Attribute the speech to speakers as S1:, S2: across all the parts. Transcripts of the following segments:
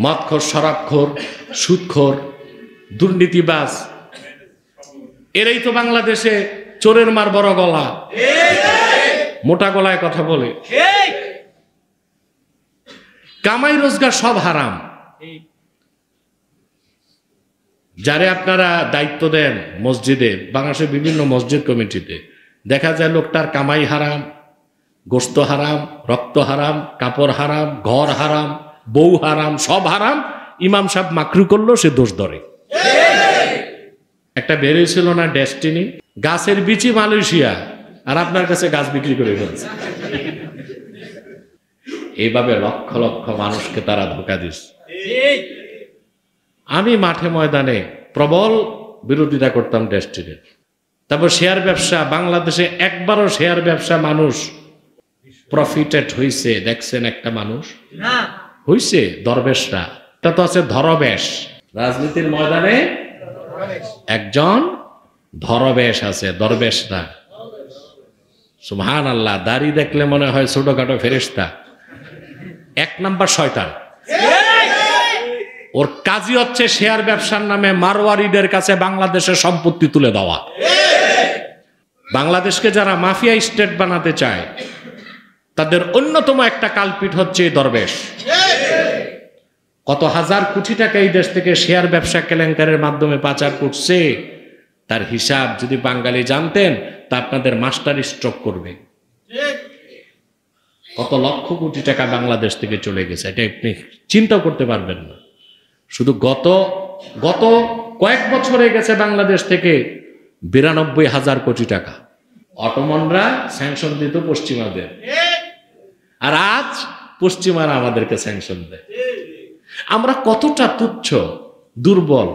S1: মদখোর, শরাবখোর, সুদখোর, দুর্নীতিবাজ, এরাই তো বাংলাদেশে চোরের মার বড় গলা, মোটা গলায় কথা বলে। কামাই রোজগার সব হারাম। যারে আপনারা দায়িত্ব দেন মসজিদে, বাংলাদেশের বিভিন্ন মসজিদ কমিটিতে, দেখা যায় লোকটার কামাই হারাম, গোশত হারাম, রক্ত হারাম, কাপড় হারাম, ঘর হারাম, বউ হারাম, সব হারাম। ইমাম সাহেব মাকরু করলো, সে দোষ ধরে। একটা বেরিয়েছিল না ডেস্টিনি, গাছের বিচি মালয়েশিয়া, আর আপনার কাছে গাছ বিক্রি করে ফেলছে। এইভাবে লক্ষ লক্ষ মানুষকে তারা ধোঁকা দিচ্ছে। আমি মাঠে ময়দানে প্রবল বিরোধিতা করতাম ডেস্টিনির। তারপর শেয়ার ব্যবসা, বাংলাদেশে একবারও শেয়ার ব্যবসা মানুষ প্রফিটেড হইছে দেখছেন একটা মানুষ? হইছে দরবেশরা। তা তো আছে ধরবেশ। রাজনীতির ময়দানে একজন ধরবেশ আছে, দরবেশ না। সুবহানাল্লাহ। দাড়ি দেখলে মনে হয় ছোটখাটো ফেরেশতা, এক নাম্বার শয়তান। ওর কাজই হচ্ছে শেয়ার ব্যবসার নামে মারওয়ারিদের কাছে বাংলাদেশের সম্পত্তি তুলে দেওয়া। বাংলাদেশকে যারা মাফিয়া স্টেট বানাতে চায় তাদের অন্যতম একটা কালপিট হচ্ছে দরবেশ। কত হাজার কোটি টাকা এই দেশ থেকে শেয়ার ব্যবসা কেলেঙ্কারের মাধ্যমে পাচার করছে, তার হিসাব যদি বাঙালি জানতেন তা আপনাদের মাস্টার স্ট্রোক করবে। কত লক্ষ কোটি টাকা বাংলাদেশ থেকে চলে গেছে, এটা আপনি চিন্তাও করতে পারবেন না। শুধু গত কয়েক বছরে গেছে বাংলাদেশ থেকে 92,000 কোটি টাকা। অটোমনরা স্যাংশন দিত পশ্চিমাদের, আর আজ পশ্চিমারা আমাদেরকে স্যাংশন দেয়। আমরা কতটা তুচ্ছ, দুর্বল,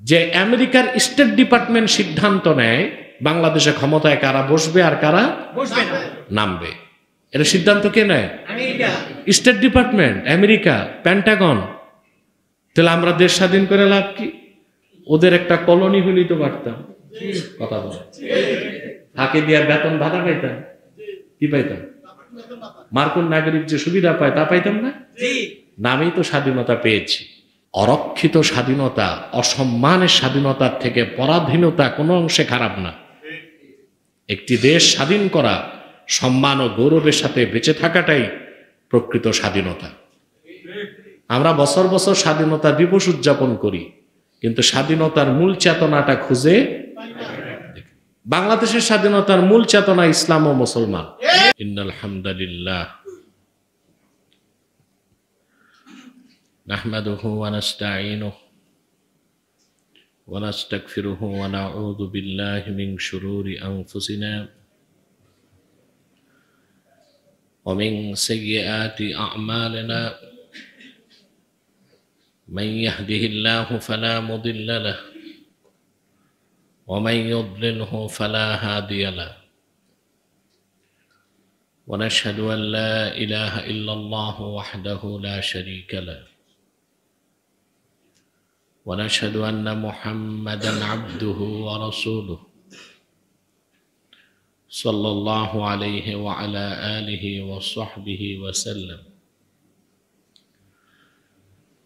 S1: যে আমেরিকার স্টেট ডিপার্টমেন্ট সিদ্ধান্ত নেয় বাংলাদেশে ক্ষমতায় কারা বসবে আর কারা নামবে। এটা সিদ্ধান্ত কে নেয়? State department, America, Pentagon. তাহলে আমরা দেশ স্বাধীন করে লাভ কি? ওদের একটা কলোনি হলেই তো পারতাম। কথা বলে ফাঁকি দিয়া বেতন ভাতা পাইতাম, কি পাইতাম? মার্কিন নাগরিক যে সুবিধা পায় তা পাইতাম না? নামেই তো স্বাধীনতা পেয়েছি। অরক্ষিত স্বাধীনতা, অসম্মানের স্বাধীনতার থেকে পরাধীনতা কোনো অংশে খারাপ না। একটি দেশ স্বাধীন করা, সম্মান ও গৌরবের সাথে বেঁচে থাকাটাই প্রকৃত স্বাধীনতা। আমরা বছর বছর স্বাধীনতা দিবস উদযাপন করি, কিন্তু স্বাধীনতার মূল চেতনাটা খুঁজে। বাংলাদেশের স্বাধীনতার মূল চেতনা ইসলাম ও মুসলমান। ইন্নাল হামদালিল্লাহ নাহমাদুহু ওয়া নাস্তাঈনুহু ওয়া নাস্তাগফিরুহু ওয়া নাউযু বিল্লাহি মিন শুরুরি আনফুসিনা ওয়া মিন সাইয়্যাতি আ'মালিনা মান ইয়াহদিহিল্লাহু ফালা মুদিল্লা লাহু ওয়া মান ইউদ্লিলহু ফালা হাদিয়া লাহু ওয়া নাশহাদু আন লা ইলাহা ইল্লাল্লাহু ওয়াহদাহু লা শারীকা লাহু ওয়া নাশহাদু আন্না মুহাম্মাদান আবদুহু ওয়া রাসূলুহু সাল্লাল্লাহু আলাইহি ওয়া আলা আলিহি ওয়া সাহবিহি ওয়া সাল্লাম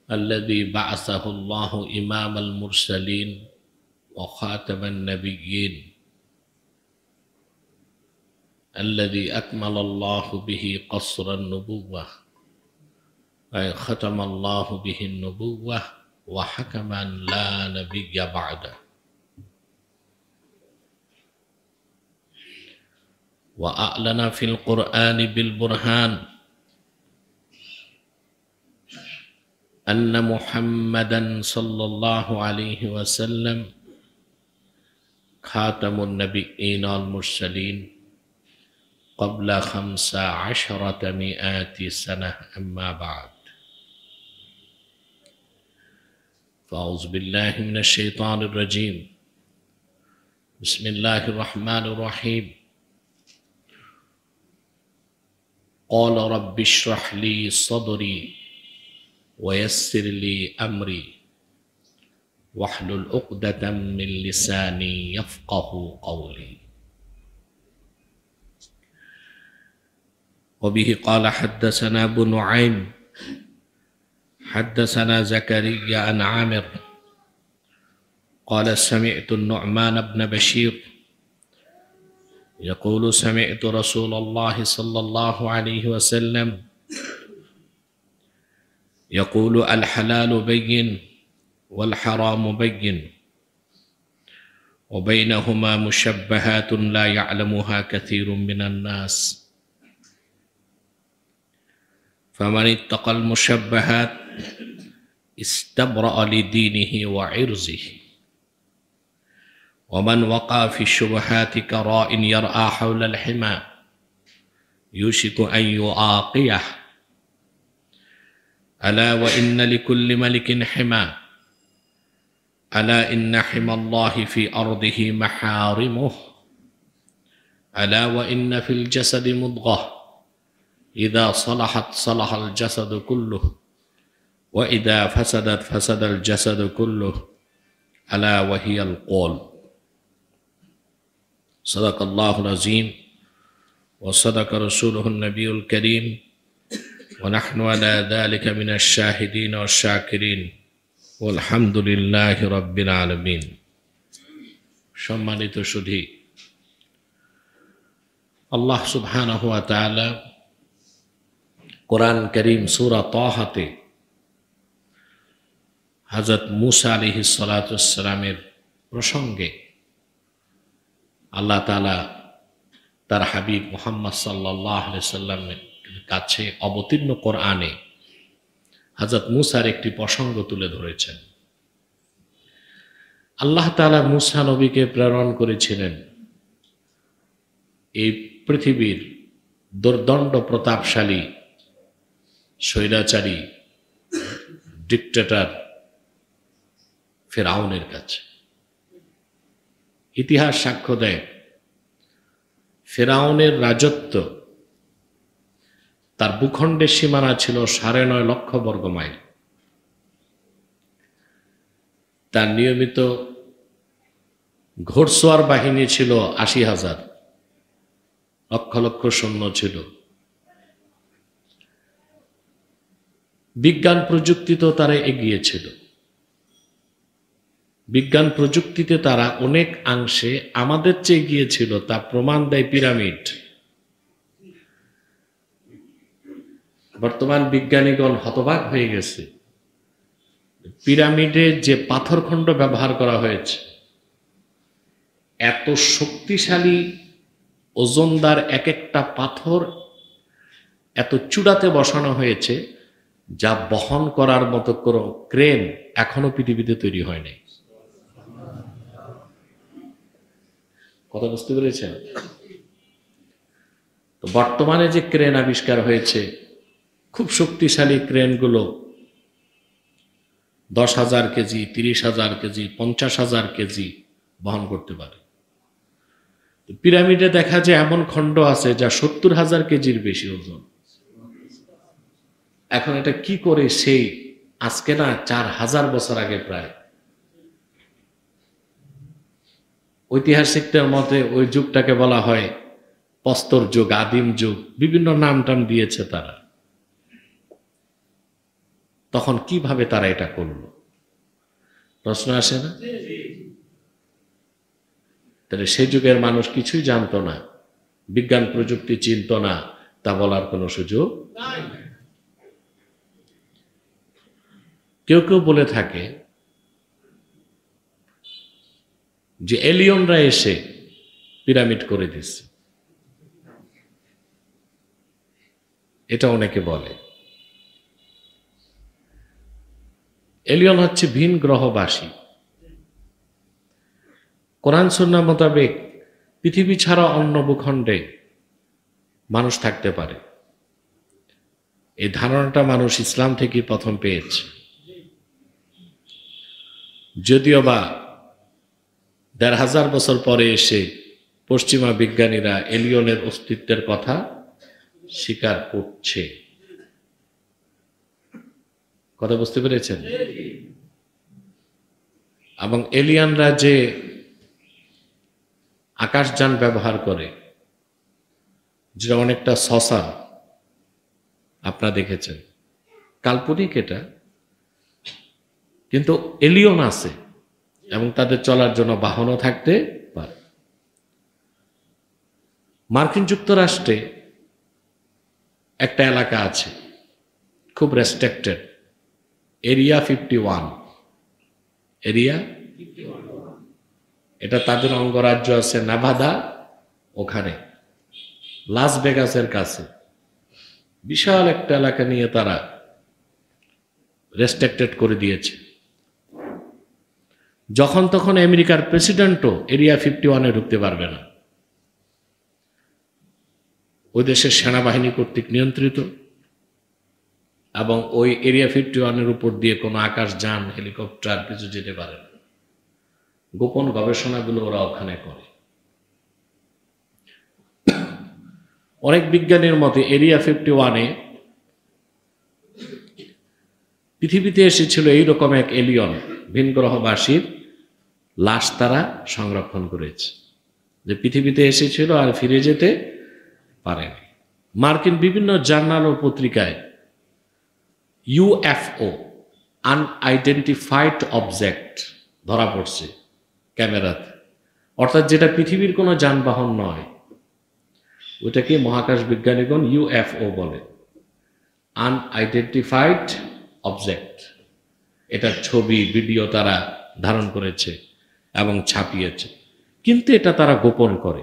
S1: الذي بعثه الله إمام المرسلين وخاتم النبيين الذي أكمل الله به قصر النبوة أي ختم الله به النبوة وحكما لا نبي بعده وأعلن في القرآن بالبرهان أن محمدا صلى الله عليه وسلم خاتم النبيين والمرسلين قبل 1500 سنة أما بعد فأعوذ بالله من الشيطان الرجيم بسم الله الرحمن الرحيم قال رب اشرح لي صدري ويسر لي أمري واحلل عقدة من لساني يفقه قولي وبه قال حدثنا أبو نعيم حدثنا زكريا عن عامر قال سمعت النعمان بن بشير يقول سمعت رسول الله صلى الله عليه وسلم يقول الحلال بين والحرام بين وبينهما مشبهات لا يعلمها كثير من الناس فمن اتقى المشبهات استبرأ لدينه وعرضه ومن وقع في الشبهات كراء يرعى حول الحمى يوشك أن يعاقيه ألا وإن لكل ملك حمى ألا إن حمى الله في أرضه محارمه ألا وإن في الجسد مضغة إذا صلحت صلح الجسد كله وإذا فسدت فسد الجسد كله ألا وهي القلب صدق الله العظيم وصدق رسوله النبي الكريم ونحن على ذلك من الشاهدين والشاكرين والحمد لله رب العالمين সম্মানিত সুধী আল্লাহ সুবহানাহু ওয়া তাআলা কোরআন কারীম সূরা তাহাতে হযরত মূসা আলাইহিস সালাতু ওয়াস সালামের প্রসঙ্গে আল্লাহ তাআলা তার হাবিব মুহাম্মদ সাল্লাল্লাহু আলাইহি ওয়াসাল্লামের কাছে অবতীর্ণ কোরআনে হযরত মূসার একটি প্রসঙ্গ তুলে ধরেছেন। আল্লাহ তাআলা মূসা নবীকে প্রেরণ করেছিলেন এই পৃথিবীর দুর্দণ্ড প্রতাপশালী স্বৈরাচারী ডিক্টেটর ফিরআউনের কাছে। ইতিহাস সাক্ষ্য দেয় ফিরআউনের রাজত্ব তার ভূখণ্ডের সীমানা ছিল 9.5 লক্ষ বর্গ মাইল। তার নিয়মিত ঘোড়সওয়ার বাহিনী ছিল 80,000, লক্ষ লক্ষ সৈন্য ছিল। বিজ্ঞান প্রযুক্তিতেও তারা এগিয়ে ছিল। বিজ্ঞান প্রযুক্তিতে তারা অনেক অংশে আমাদের চেয়ে এগিয়ে ছিল, তা প্রমাণ দেয় পিরামিড। বর্তমান বিজ্ঞানীগণ হতবাক হয়ে গেছে, পিরামিডে যে পাথরখণ্ড ব্যবহার করা হয়েছে এত শক্তিশালী, ওজনদার এক একটা পাথর এত চূড়াতে বসানো হয়েছে যা বহন করার মতো কোনো ক্রেন এখনো পৃথিবীতে তৈরি হয় নাই। কথা বুঝতে পেরেছেন? তো বর্তমানে যে ক্রেন আবিষ্কার হয়েছে, খুব শক্তিশালী ক্রেনগুলো 10,000 কেজি, 30,000 কেজি, 50,000 কেজি বহন করতে পারে। পিরামিডে দেখা যায় এমন খণ্ড আছে যা 70,000 কেজির বেশি ওজন। এখন এটা কি করে সেই আজকে না 4,000 বছর আগে প্রায়, ঐতিহাসিকদের মতে ওই যুগটাকে বলা হয় প্রস্তর যুগ, আদিম যুগ, বিভিন্ন নাম টাম দিয়েছে তারা। তখন কিভাবে তারা এটা করলো প্রশ্ন আসে না? তাহলে সেই যুগের মানুষ কিছুই জানতো না, বিজ্ঞান প্রযুক্তি চিনত না, তা বলার কোনো সুযোগ নাই। কেউ কেউ বলে থাকে যে এলিয়নরা এসে পিরামিড করে দিচ্ছে, এটা অনেকে বলে। এলিয়ন হচ্ছে ভিন গ্রহবাসী। কোরআন সুন্নাহ মোতাবেক পৃথিবী ছাড়া অন্য ভূখণ্ডে মানুষ থাকতে পারে, এই ধারণাটা মানুষ ইসলাম থেকে প্রথম পেয়েছে। যদিও বা 1,500 বছর পরে এসে পশ্চিমা বিজ্ঞানীরা এলিয়নের অস্তিত্বের কথা স্বীকার করছে। কথা বুঝতে পেরেছেন? এবং এলিয়ানরা যে আকাশযান ব্যবহার করে, যেটা অনেকটা শ্মশান, আপনারা দেখেছেন, কাল্পনিক এটা, কিন্তু এলিয়ন আছে এবং তাদের চলার জন্য বাহনও থাকতে পারে। মার্কিন যুক্তরাষ্ট্রে একটা এলাকা আছে খুব রেস্ট্রিক্টেড, এরিয়া 51। এরিয়া, এটা তাদের অঙ্গরাজ্য আছে নেভাদা, ওখানে লাস ভেগাসের কাছে বিশাল একটা এলাকা নিয়ে তারা রেস্ট্রিক্টেড করে দিয়েছে। যখন তখন আমেরিকার প্রেসিডেন্টও এরিয়া 51-এ ঢুকতে পারবে না। ওই দেশের সেনাবাহিনী কর্তৃক নিয়ন্ত্রিত, এবং ওই এরিয়া 51-এর উপর দিয়ে কোনো আকাশযান, হেলিকপ্টার কিছু যেতে পারে না। গোপন গবেষণাগুলো ওরা ওখানে করে। অনেক বিজ্ঞানীর মতে এরিয়া 51-এ পৃথিবীতে এসেছিল এইরকম এক এলিয়ন, ভিনগ্রহবাসীর লাশ তারা সংরক্ষণ করেছে, যে পৃথিবীতে এসেছিল আর ফিরে যেতে পারেনি। মার্কিন বিভিন্ন জার্নাল ও পত্রিকায় ইউএফও, আনআইডেন্টিফাইড অবজেক্ট, ধরা পড়ছে ক্যামেরাতে, অর্থাৎ যেটা পৃথিবীর কোনো যানবাহন নয়, ওটাকে মহাকাশ বিজ্ঞানীগণ ইউএফও বলে, আনআইডেন্টিফাইড অবজেক্ট। এটার ছবি, ভিডিও তারা ধারণ করেছে এবং ছাপিয়েছে, কিন্তু এটা তারা গোপন করে।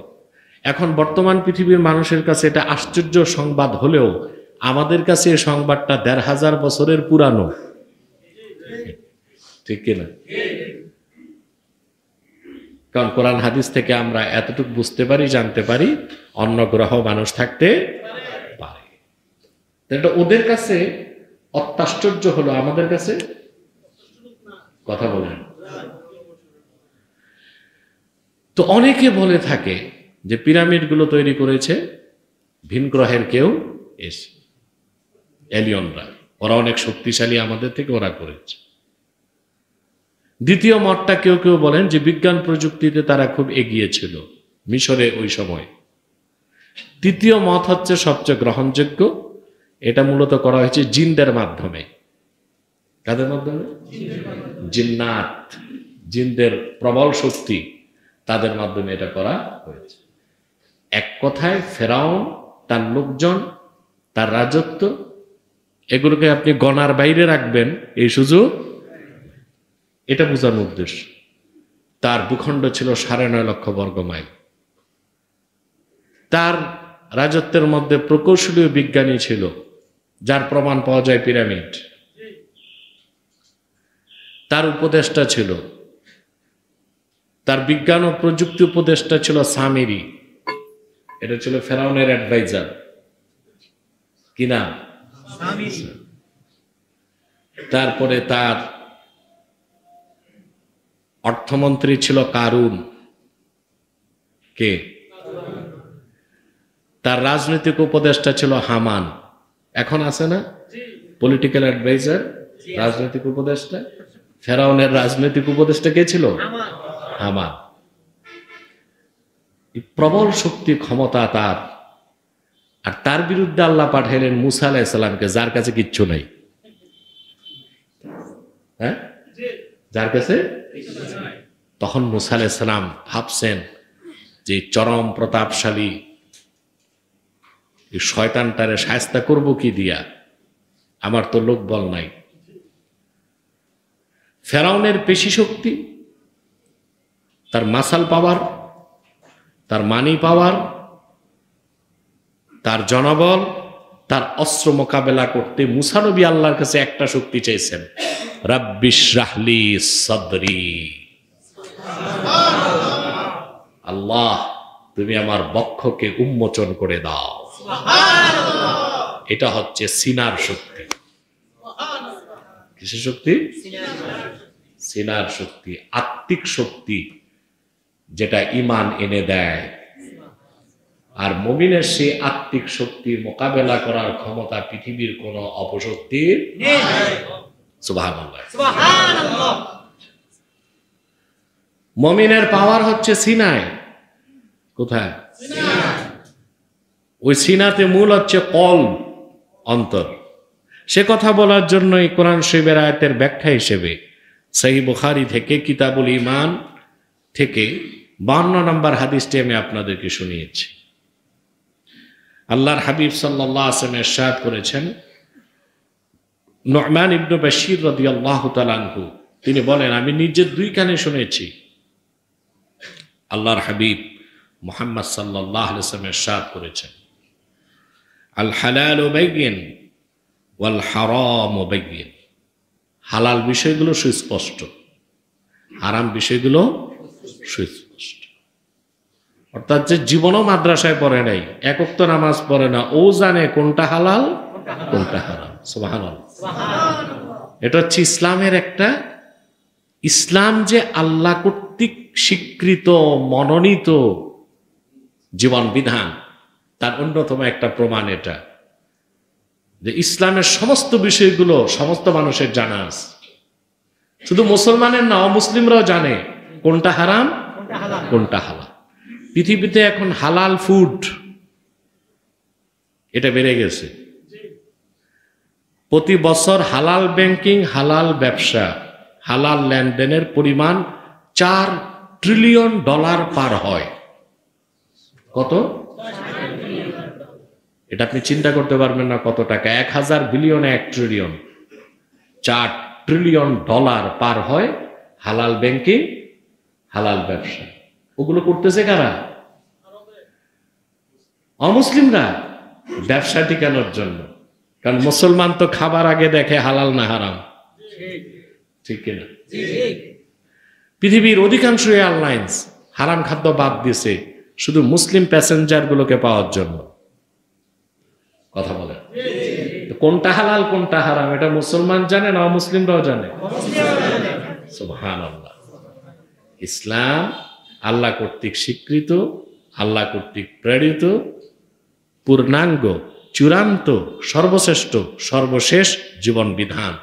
S1: এখন বর্তমান পৃথিবীর মানুষের কাছে এটা আশ্চর্য সংবাদ হলেও আমাদের কাছে এই সংবাদটা ১৫০০ বছরের পুরানো, ঠিক কিনা? কারণ কোরআন হাদিস থেকে আমরা এতটুকু বুঝতে পারি, জানতে পারি অন্য গ্রহ মানুষ থাকতে পারে। এটা ওদের কাছে অত্যাশ্চর্য হলো, আমাদের কাছে কথা বলেন। তো অনেকে বলে থাকে যে পিরামিডগুলো তৈরি করেছে ভিন গ্রহের কেউ এসে, এলিয়নরা, ওরা অনেক শক্তিশালী আমাদের থেকে, ওরা করেছে। দ্বিতীয় মতটা কেউ কেউ বলেন যে বিজ্ঞান প্রযুক্তিতে তারা খুব এগিয়ে ছিল মিশরে ওই সময়। তৃতীয় মত হচ্ছে সবচেয়ে গ্রহণযোগ্য, এটা মূলত করা হয়েছে জিনদের মাধ্যমে। কাদের মাধ্যমে? জিন্নাত, জিনদের প্রবল শক্তি, তাদের মাধ্যমে এটা করা হয়েছে। এক কথায় ফেরাউন, তার লোকজন, তার রাজত্ব, এগুলোকে আপনি গণার বাইরে রাখবেন এই সুযোগ, এটা বোঝানোর উদ্দেশ্য। তার ভূখণ্ড ছিল ৯.৫ লক্ষ বর্গ মাইল। তার রাজত্বের মধ্যে প্রকৌশলী বিজ্ঞানী ছিল, যার প্রমাণ পাওয়া যায় পিরামিড। তার উপদেষ্টা ছিল, তার বিজ্ঞান ও প্রযুক্তি উপদেষ্টা ছিল সামিরি, এটা ছিল ফেরাউনের অ্যাডভাইজার। কি নাম? তারপরে তার অর্থমন্ত্রী ছিল কারুন। কে? তার রাজনৈতিক উপদেষ্টা ছিল হামান। এখন আছে না পলিটিক্যাল অ্যাডভাইজার, রাজনৈতিক উপদেষ্টা? ফেরাউনের রাজনৈতিক উপদেষ্টা কে ছিল? হামান। প্রবল শক্তি, ক্ষমতা তার। আর তার বিরুদ্ধে আল্লাহ পাঠাইলেন মুসা আলাইহিস সালামকে, যার কাছে কিচ্ছু নাই। হ্যাঁ, যার কাছে। তখন মুসা আলাইহিস সালাম ভাবছেন যে চরম প্রতাপশালী এই শয়তানটারে শায়েস্তা করব কি দিয়া, আমার তো লোক বল নাই। ফেরাউনের পেশি শক্তি, তার মাসাল পাওয়ার, তার মানি পাওয়ার, তার জনবল, তার অস্ত্র মোকাবেলা করতে মুসা নবী আল্লাহর কাছে একটা শক্তি চাইছেন, রাব্বিশ রাহলি সাদরি। আল্লাহ, তুমি আমার বক্ষকে উন্মোচন করে দাও। এটা হচ্ছে সিনার শক্তি। কিসের শক্তি? সিনার শক্তি, আত্মিক শক্তি, যেটা ঈমান এনে দেয়। আর মুমিনের সেই আত্মিক শক্তির মোকাবেলা করার ক্ষমতা পৃথিবীর কোন অপশক্তির নেই। সুবহানাল্লাহ, সুবহানাল্লাহ। মুমিনের পাওয়ার হচ্ছে সিনায়। কোথায়? সিনায়। ওই সিনাতে মূল হচ্ছে কলব, অন্তর। সে কথা বলার জন্যই কোরআন শরীফের আয়াতের ব্যাখ্যা হিসেবে সহিহ বুখারী থেকে কিতাবুল ঈমান থেকে 52 নম্বর হাদিসটি আমি আপনাদেরকে শুনিয়েছি। আল্লাহর হাবিব সাল্লাল্লাহু আলাইহি ওয়াসাল্লাম ইরশাদ করেছেন, নু'মান ইবনে বাশীর রাদিয়াল্লাহু তাআলা আনহু তিনি বলেন, আমি নিজের দুই কানে শুনেছি আল্লাহর হাবিব মুহাম্মদ সাল্লাল্লাহু আলাইহি ওয়াসাল্লাম ইরশাদ করেছেন, আল হালালু বাইয়িন ওয়াল হারামু বাইয়িন। হালাল বিষয়গুলো সুস্পষ্ট, হারাম বিষয়গুলো সুস্পষ্ট। অর্থাৎ যে জীবনও মাদ্রাসায় পড়ে নাই, এক ওয়াক্ত নামাজ পড়ে না, ও জানে কোনটা হালাল কোনটা হারাম। সুবহানাল্লাহ। এটা হচ্ছে ইসলামের একটা, ইসলাম যে আল্লাহ কর্তৃক স্বীকৃত মনোনীত জীবন বিধান, তার অন্যতম একটা প্রমাণ এটা যে ইসলামের সমস্ত বিষয়গুলো সমস্ত মানুষের জানা আছে। শুধু মুসলমানের না, অমুসলিমরাও জানে কোনটা হারাম কোনটা হালাল। পৃথিবীতে এখন হালাল ফুড এটা বেড়ে গেছে। প্রতি বছর হালাল ব্যাংকিং, হালাল ব্যবসা, হালাল লেনদেনের পরিমাণ $4 ট্রিলিয়ন পার হয়। কত? এটা আপনি চিন্তা করতে পারবেন না কত টাকা। 1000 বিলিয়নে 1 ট্রিলিয়ন, $4 ট্রিলিয়ন পার হয় হালাল ব্যাংকিং, হালাল ব্যবসা। ওগুলো করতেছে কারা? অমুসলিমরা, ব্যবসা টিকানোর জন্য। কারণ মুসলমান তো খাবার আগে দেখে হালাল না হারাম, ঠিক কিনা? পৃথিবীর অধিকাংশ এয়ারলাইন্স হারাম খাদ্য বাদ দিছে শুধু মুসলিম প্যাসেঞ্জার গুলোকে পাওয়ার জন্য। কথা বলে, কোনটা হালাল কোনটা হারাম এটা মুসলমান জানে না, অমুসলিমরাও জানে। সুবহানাল্লাহ। ইসলাম আল্লাহ কর্তৃক স্বীকৃত, আল্লাহ কর্তৃক প্রেরিত পূর্ণাঙ্গ, চূড়ান্ত, সর্বশ্রেষ্ঠ, সর্বশেষ জীবন বিধান,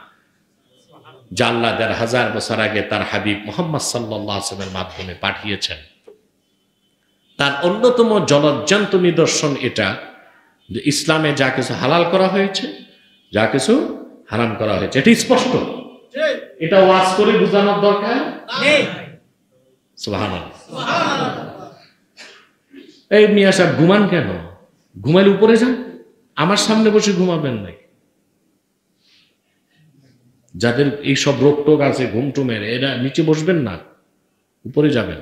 S1: যা আল্লাহ 1000 বছর আগে তার হাবিব মুহাম্মদ সাল্লাল্লাহু আলাইহি ওয়াসাল্লামের মাধ্যমে পাঠিয়েছেন। তার অন্যতম জলজ্জান্ত নিদর্শন এটা যে ইসলামে যা কিছু হালাল করা হয়েছে, যা কিছু হারাম করা হয়েছে, এটি স্পষ্ট। এটা ওয়াজ করে বোঝানোর দরকার নেই। সুবহানাল্লাহ। এই মিয়া সাহেব ঘুমান কেন? ঘুমাইলে উপরে যান, আমার সামনে বসে ঘুমাবেন নাই। যাদের এই সব রোগ টোগ আছে, ঘুম টুমের, এরা নিচে বসবেন না, উপরে যাবেন।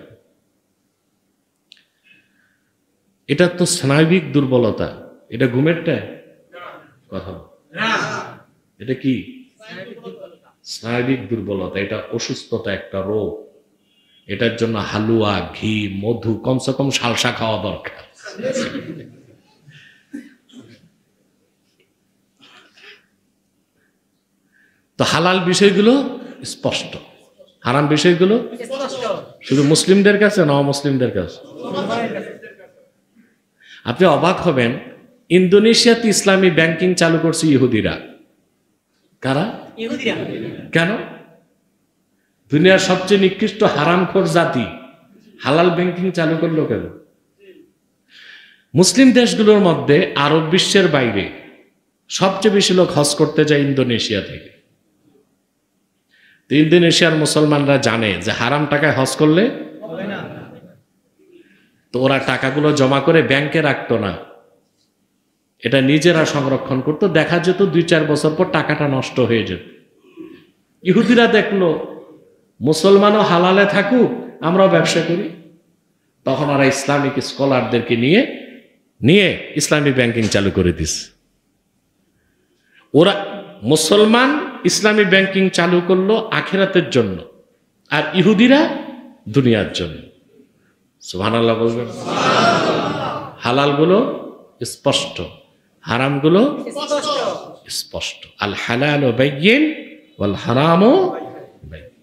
S1: এটা তো স্নায়বিক দুর্বলতা, এটা ঘুমেরটা কথা। এটা কি? স্নায়বিক দুর্বলতা, এটা অসুস্থতা, একটা রোগ। এটার জন্য হালুয়া, ঘি, মধু, কমসে কম সালসা খাওয়া দরকার। তো হালাল বিষয়গুলো স্পষ্ট, হারাম বিষয়গুলো শুধু মুসলিমদের কাছে না, অমুসলিমদের কাছে। আপনি অবাক হবেন, ইন্দোনেশিয়াতে ইসলামী ব্যাংকিং চালু করছে ইহুদিরা। কারা? ইহুদিরা। কেন? দুনিয়ার সবচেয়ে নিকৃষ্ট হারামখোর জাতি হালাল ব্যাংকিং চালু করলো কেন? মুসলিম দেশগুলোর মধ্যে আরব বিশ্বের বাইরে সবচেয়ে বেশি লোক হজ করতে যায় ইন্দোনেশিয়া থেকে। ইন্দোনেশিয়ার মুসলমানরা জানে যে হারাম টাকায় হজ করলে তো ওরা টাকাগুলো জমা করে ব্যাংকে রাখতো না, এটা নিজেরা সংরক্ষণ করতো। দেখা যেত 2-4 বছর পর টাকাটা নষ্ট হয়ে যেত। ইহুদিরা দেখলো মুসলমানও হালালে থাকুক, আমরাও ব্যবসা করি, তখন ওরা ইসলামিক স্কলারদেরকে নিয়ে নিয়ে ইসলামিক ব্যাংকিং চালু করে দিস। ওরা মুসলমান ইসলামী ব্যাংকিং চালু করলো আখিরাতের জন্য, আর ইহুদিরা দুনিয়ার জন্য। সুবহানাল্লাহ বলবেন। হালালগুলো স্পষ্ট, হারামগুলো স্পষ্ট। আল হালালু বাইয়িন ওয়াল হারামু বাইয়িন।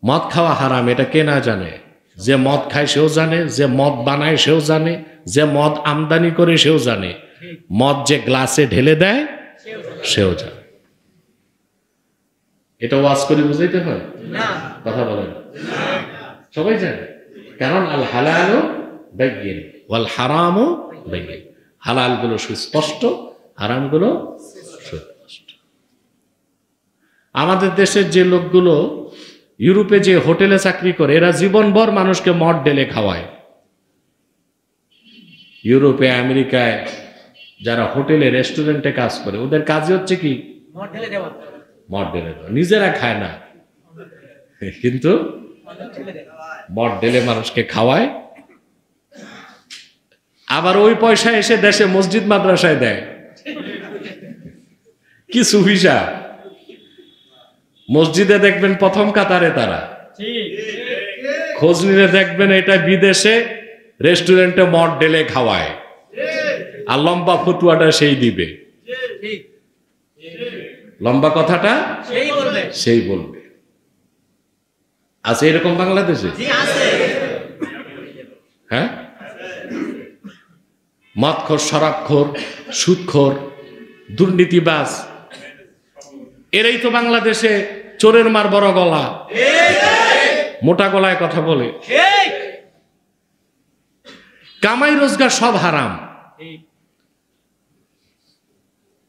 S1: মদ খাওয়া হারাম, এটা কে না জানে? যে মদ খায় সেও জানে, যে মদ বানায় সেও জানে, যে মদ আমদানি করে সেও জানে, মদ যে গ্লাসে ঢেলে দেয় সেও জানে। এটা ওয়াজ করে বুঝাইতে হয়? কথা বলেন। সবাই জানে, কারণ আল হালালু বাইয়িন ওয়াল হারামু বাইয়িন। হালালগুলো সুস্পষ্ট, হারামগুলো সুস্পষ্ট। আমাদের দেশের যে লোকগুলো ইউরোপে যে হোটেলে চাকরি করে, এরা জীবনভর মানুষকে মদ ঢেলে খাওয়ায়। ইউরোপে আমেরিকায় যারা হোটেলে রেস্টুরেন্টে কাজ করে, ওদের কাজই হচ্ছে কি? মদ ঢেলে দেওয়া। নিজেরা খায় না, কিন্তু মদ ঢেলে মানুষকে খাওয়ায়। আবার ওই পয়সা এসে দেশে মসজিদ মাদ্রাসায় দেয়। কি সুবিধা! মসজিদে দেখবেন প্রথম কাতারে তারা, খোঁজ নিলে দেখবেন এটা বিদেশে রেস্টুরেন্টে মদ ঢেলে খাওয়ায়, আর লম্বা ফতুয়াটা সেই দিবে, লম্বা কথাটা সেই বলবে। আছে এরকম বাংলাদেশে? হ্যাঁ, মদখোর, শরাবখোর, সুদখোর, দুর্নীতিবাজ, এরাই তো বাংলাদেশে চোরের মার বড় গলা, মোটা গলায় কথা বলে। কামাই রোজগার সব হারাম।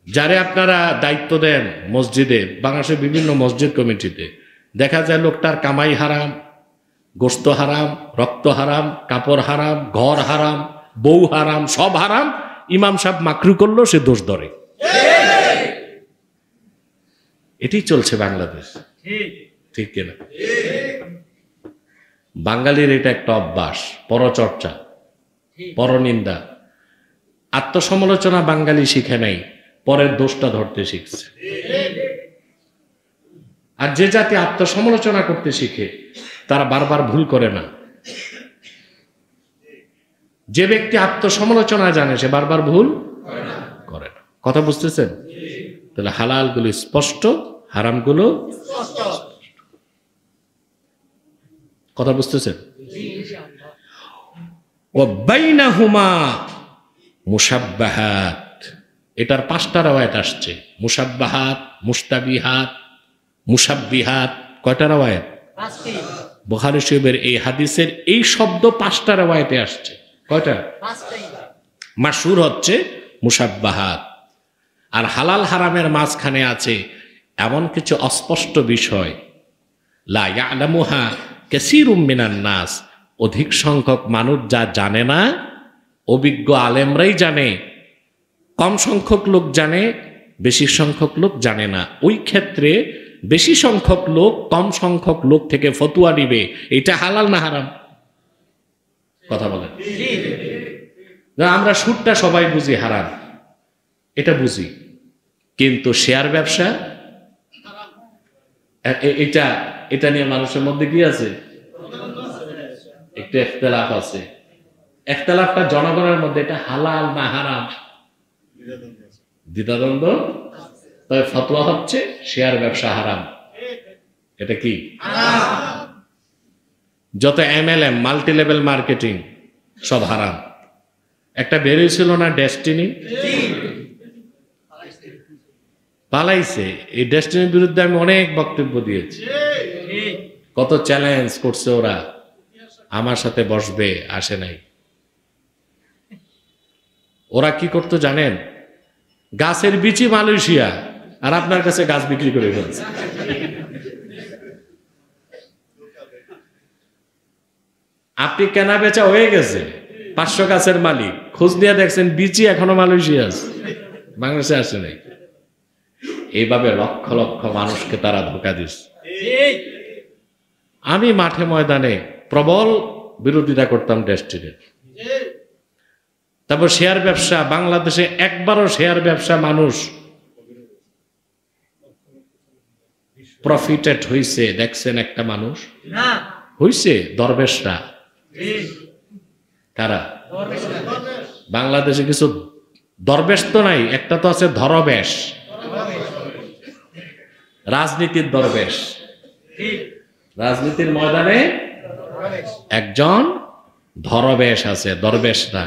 S1: যারে আপনারা দায়িত্ব দেন মসজিদে, বাংলাদেশের বিভিন্ন মসজিদ কমিটিতে, দেখা যায় লোকটার কামাই হারাম, গোশত হারাম, রক্ত হারাম, কাপড় হারাম, ঘর হারাম, বউ হারাম, সব হারাম। ইমাম সাহেব মাকরু করলো, সে দোষ ধরে। এটি চলছে বাংলাদেশ, ঠিক কিনা? বাঙালির এটা একটা অভ্যাস, পরচর্চা, পরনিন্দা, আত্মসমালোচনা বাঙালি শিখে নাই, পরের দোষটা ধরতে শিখছে। আর যে জাতি আত্মসমালোচনা করতে শিখে তারা বারবার ভুল করে না। যে ব্যক্তি আত্মসমালোচনা জানে সে বারবার ভুল করে না। কথা বুঝতেছেন? তাহলে হালালগুলো স্পষ্ট, হারামগুলো কথা বুঝতেছেন? ওয়া বাইনাহুমা মুশাব্বাহাত, এটার 5টা রাওয়ায়াত আসছে। মুশাব্বাহাত, মুশতাবিহাত, মুশাব্বিহাত। কয়টা রাওয়ায়াত? 5টি। বুখারী শরীফের এই হাদিসের এই শব্দ 5টা রাওয়ায়াতে আসছে। কয়টা? 5টাই। মাশহুর হচ্ছে মুশাব্বাহাত। আর হালাল হারামের মাঝখানে আছে এমন কিছু অস্পষ্ট বিষয়, লা ইয়ালামুহা কাসীরুম মিনান নাস, অধিক সংখ্যক মানুষ যা জানে না, অভিজ্ঞ আলেমরাই জানে, কম সংখ্যক লোক জানে, বেশি সংখ্যক লোক জানে না। ওই ক্ষেত্রে বেশি সংখ্যক লোক কম সংখ্যক লোক থেকে ফতোয়া দিবে, এটা হালাল না হারাম? কথা বলেন। আমরা সুদটা সবাই বুঝি হারাম, এটা বুঝি, কিন্তু শেয়ার ব্যবসা এটা নিয়ে মানুষের মধ্যে কি আছে? একটু ইখতিলাফ আছে। ইখতিলাফটা জনগণের মধ্যে, এটা হালাল না হারাম দ্বিধাদ্বন্দ্ব। তবে ফতোয়া হচ্ছে শেয়ার ব্যবসা হারাম। এটা কি? যত MLM, মাল্টি লেভেল মার্কেটিং, সব হারাম। একটা বেরিয়েছিল না ডেস্টিনি, পালাইছে। এই ডেস্টিনির বিরুদ্ধে আমি অনেক বক্তব্য দিয়েছি, কত চ্যালেঞ্জ করছে ওরা, আমার সাথে বসবে, আসে নাই। ওরা কি করতো জানেন? গাছের বিচি মালয়েশিয়া, আর আপনার কাছে গাছ বিক্রি করে ফেলছে। আপনি কেনা বেচা হয়ে গেছে, 500 গাছের মালিক, খোঁজ নিয়ে দেখছেন বিচি এখনো মালয়েশিয়া আছে, বাংলাদেশে আসে নাই। এইভাবে লক্ষ লক্ষ মানুষকে তারা ধোঁকা দিচ্ছে। আমি মাঠে ময়দানে প্রবল বিরোধিতা করতাম ডেস্টিনির। তারপর শেয়ার ব্যবসা, বাংলাদেশে একবারও শেয়ার ব্যবসা মানুষ প্রফিটেড হইছে দেখছেন একটা মানুষ? হইছে দরবেশরা। কারা? বাংলাদেশে কিছু দরবেশ তো নাই, একটা তো আছে ধরবেশ, রাজনীতির দরবেশ। রাজনীতির ময়দানে একজন ধরবেশ আছে, দরবেশ না।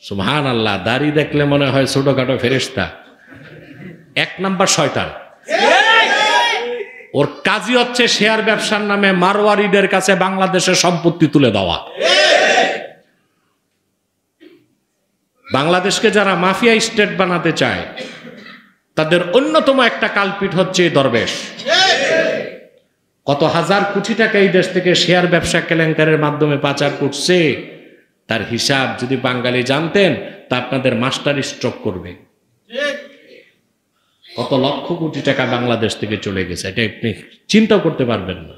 S1: সুবহানাল্লাহ, দাড়ি দেখলে মনে হয় ছোটখাটো ফেরেশতা। 1 নাম্বার শয়তান। ওর কাজই হচ্ছে শেয়ার ব্যবসার নামে মারওয়ারিদের কাছে বাংলাদেশের সম্পত্তি তুলে দেওয়া। বাংলাদেশকে যারা মাফিয়া স্টেট বানাতে চায় তাদের অন্যতম একটা কালপিট হচ্ছে এই দরবেশ। কত হাজার কোটি টাকা এই দেশ থেকে শেয়ার ব্যবসা কেলেঙ্কারের মাধ্যমে পাচার করছে, তার হিসাব যদি বাঙালি জানতেন তা আপনাদের মাস্টার স্ট্রোক করবে। কত লক্ষ কোটি টাকা বাংলাদেশ থেকে চলে গেছে, এটা আপনি চিন্তাও করতে পারবেন না।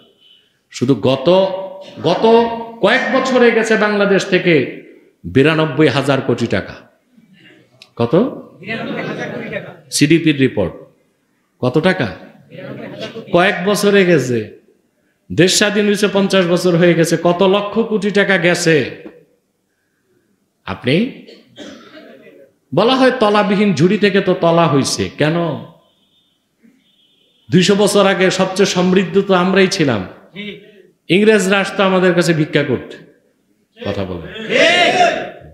S1: শুধু গত কয়েক বছর হয়ে গেছে বাংলাদেশ থেকে 92,000 কোটি টাকা। কত? সিডিপির রিপোর্ট কত টাকা? কয়েক বছরে গেছে। দেশ স্বাধীন হয়েছে 50 বছর হয়ে গেছে, কত লক্ষ কোটি টাকা গেছে। আপনি বলা হয় তলাবিহীন ঝুড়ি থেকে তো তলা হইছে কেন? 200 বছর আগে সবচেয়ে সমৃদ্ধ তো আমরাই ছিলাম। ইংরেজরা আসতো আমাদের কাছে ভিক্ষা করতে। কথা বলে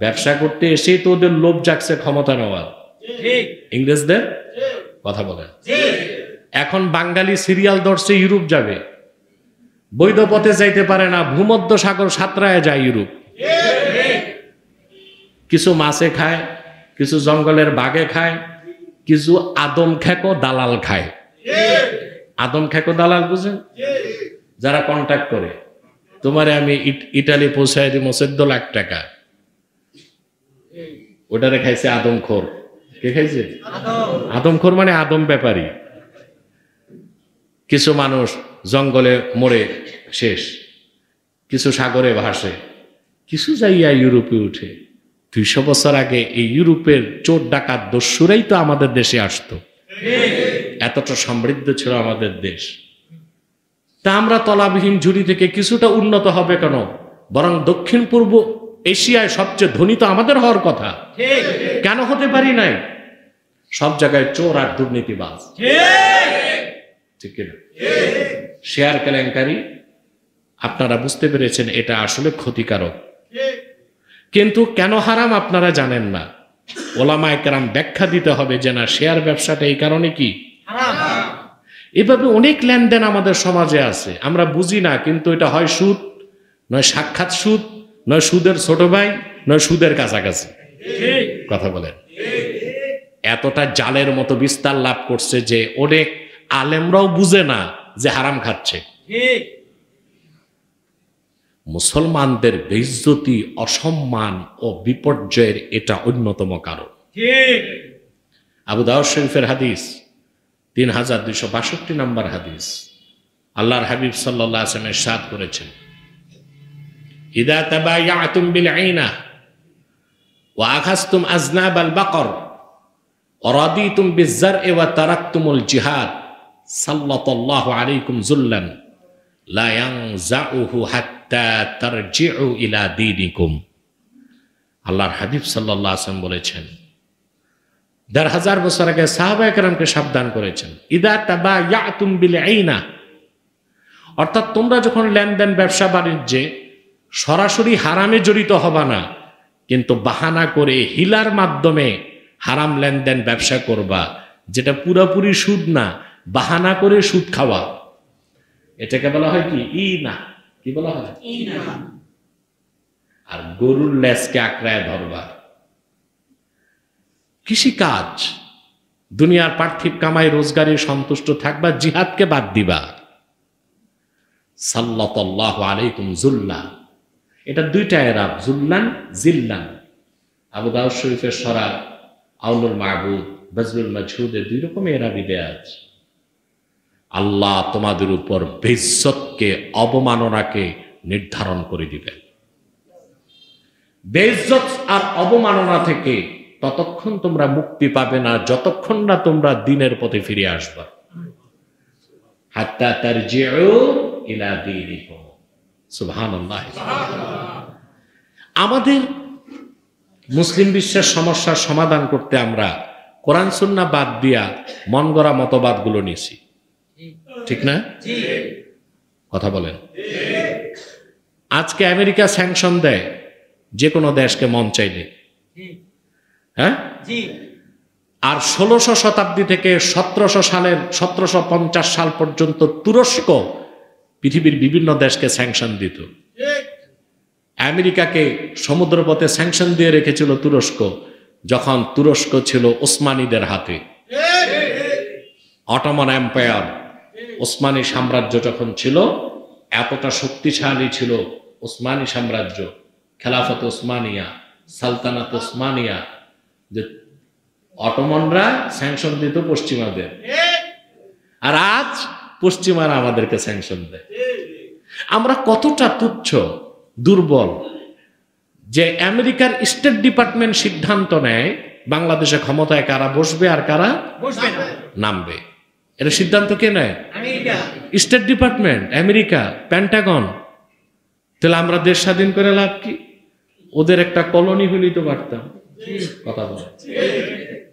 S1: ব্যবসা করতে এসেই তো ওদের লোভ জাগছে ক্ষমতা নেওয়ার, ইংরেজদের। কথা বলে এখন বাঙালি সিরিয়াল ধরছে ইউরোপ যাবে, বৈধ পথে যাইতে পারে না, ভূমধ্য সাগর সাঁতরায় যায় ইউরোপ। কিছু মাছে খায়, কিছু জঙ্গলের বাঘে খায়, কিছু আদম খেকো দালাল খায়। আদম খেকো দালাল বুঝেন? যারা কন্ট্যাক্ট করে, তোমারে আমি ইটালি পৌঁছায় দিব 14 লাখ টাকা, ওটারে খাইছে আদমখোর। কে খাইছে? আদমখোর মানে আদম ব্যাপারী। কিছু মানুষ জঙ্গলে মরে শেষ, কিছু সাগরে ভাসে, কিছু যাইয়া ইউরোপে উঠে। 200 বছর আগে এই ইউরোপের চোর ডাকাত দস্যুরাই তো আমাদের দেশে আসতো। এতটা সমৃদ্ধ ছিল আমাদের দেশ। তা আমরা তলাবিহীন ঝুড়ি থেকে কিছুটা উন্নত হবে কেন? বরং দক্ষিণ পূর্ব এশিয়ায় সবচেয়ে ধনী তো আমাদের হওয়ার কথা, কেন হতে পারি নাই? সব জায়গায় চোর আর দুর্নীতিবাজ, ঠিক কিনা? শেয়ার কেলেঙ্কারি আপনারা বুঝতে পেরেছেন এটা আসলে ক্ষতিকারক, কিন্তু কেন হারাম আপনারা জানেন না। ওলামায়ে কেরাম ব্যাখ্যা দিতে হবে যে না, শেয়ার ব্যবসাটা এই কারণে কি এভাবে অনেক লেনদেন আমাদের সমাজে আছে, আমরা বুঝি না, কিন্তু এটা হয় সুদ, নয় সাক্ষাৎ সুদ, নয় সুদের ছোট ভাই, নয় সুদের কাছাকাছি। কথা বলেন এতটা জালের মতো বিস্তার লাভ করছে যে অনেক আলেমরাও বুঝে না যে হারাম খাচ্ছে। মুসলমানদের বেইজ্জতি, অসম্মান ও বিপর্যয়ের এটা অন্যতম কারণ। আবু দাউদ শরীফের হাদিস 3262 নম্বর হাদিস, আল্লাহর হাবিব সাল্লাল্লাহু আলাইহি ওয়াসাল্লাম ইরশাদ করেছেন, ইদা তাবায়াতুম বিল আইনা ওয়া আখাযতুম আযনাবাল বাকর ওয়া রাদিতুম বিয-যার'i ওয়া তারাকতুমুল জিহাদ সাল্লাল্লাহু আলাইকুম যুল্লান লা ইয়ানজাউহু হাত্তা তারজিউ ইলা দীনিকুম। আল্লাহর হাবিব সাল্লাল্লাহু আলাইহি ওয়াসাল্লাম বলেছেন, 1000 বছর আগে সাহাবায়ে কেরামকে সাবধান করেছেন, ইদা তাবায়াতুম বিল আইনা, অর্থাৎ তোমরা যখন লেনদেন ব্যবসা বাণিজ্যে সরাসরি হারামে জড়িত হবা না, কিন্তু বাহানা করে হিলার মাধ্যমে হারাম লেনদেন ব্যবসা করবা, যেটা পুরোপুরি সুদ না, বাহানা করে সুদ খাওয়া, এটাকে বলা হয় কি? ইনা। কি বলা হয়? ইনা। আর গরুর লেজকে আঁকড়ায় ধরবা। কৃষিকাজ, দুনিয়ার পার্থিব কামাই রোজগারে সন্তুষ্ট থাকবা, জিহাদকে বাদ দিবা। সাল্লাল্লাহু আলাইকুম যুল্লা, এটা দুইটা এরাব, যুল্লান জিল্লান। আবু দাউদ শরীফের সরা আউনুল মাহবুদ, বাজলুল মাজহুদের 2 রকমের এরাবি দেয়া আছে। আল্লাহ তোমাদের উপর বেইজ্জতকে, অবমাননাকে নির্ধারণ করে দিবেন। বেইজ্জত আর অবমাননা থেকে ততক্ষণ তোমরা মুক্তি পাবে না যতক্ষণ না তোমরা দ্বীনের পথে ফিরে আসবা। হাত্তা তারজিউ ইলা দীনিকুম। সুবহানাল্লাহ। আমাদের মুসলিম বিশ্বের সমস্যার সমাধান করতে আমরা কোরআন সুন্নাহ বাদ দিয়া মন গড়া মতবাদগুলো নিছি, ঠিক না? কথা বলেন। আজকে আমেরিকা স্যাংশন দেয় যে কোনো দেশকে মন চাইলে, হ্যাঁ? আর 1600 শতাব্দী থেকে 1750 সাল পর্যন্ত তুরস্ক পৃথিবীর বিভিন্ন দেশকে স্যাংশন দিত। আমেরিকাকে সমুদ্রপথে স্যাংশন দিয়ে রেখেছিল তুরস্ক, যখন তুরস্ক ছিল ওসমানীদের হাতে। অটোমান এম্পায়ার, ওসমানী সাম্রাজ্য যখন ছিল, এতটা শক্তিশালী ছিল ওসমানী সাম্রাজ্য, খেলাফত ওসমানিয়া, সালতানাত ওসমানিয়া, যে অটোমানরা স্যাংশন দিত পশ্চিমাদের, আর আজ পশ্চিমারা আমাদেরকে স্যাংশন দেয়। আমরা কতটা তুচ্ছ, দুর্বল, যে আমেরিকার স্টেট ডিপার্টমেন্ট সিদ্ধান্ত নেয় বাংলাদেশে ক্ষমতায় কারা বসবে আর কারা নামবে। এটা সিদ্ধান্ত কে নেয়? State department, America, Pentagon. তাহলে আমরা দেশ স্বাধীন করে লাভ কি? ওদের একটা কলোনি হলেই তো পারতাম। কথা বলে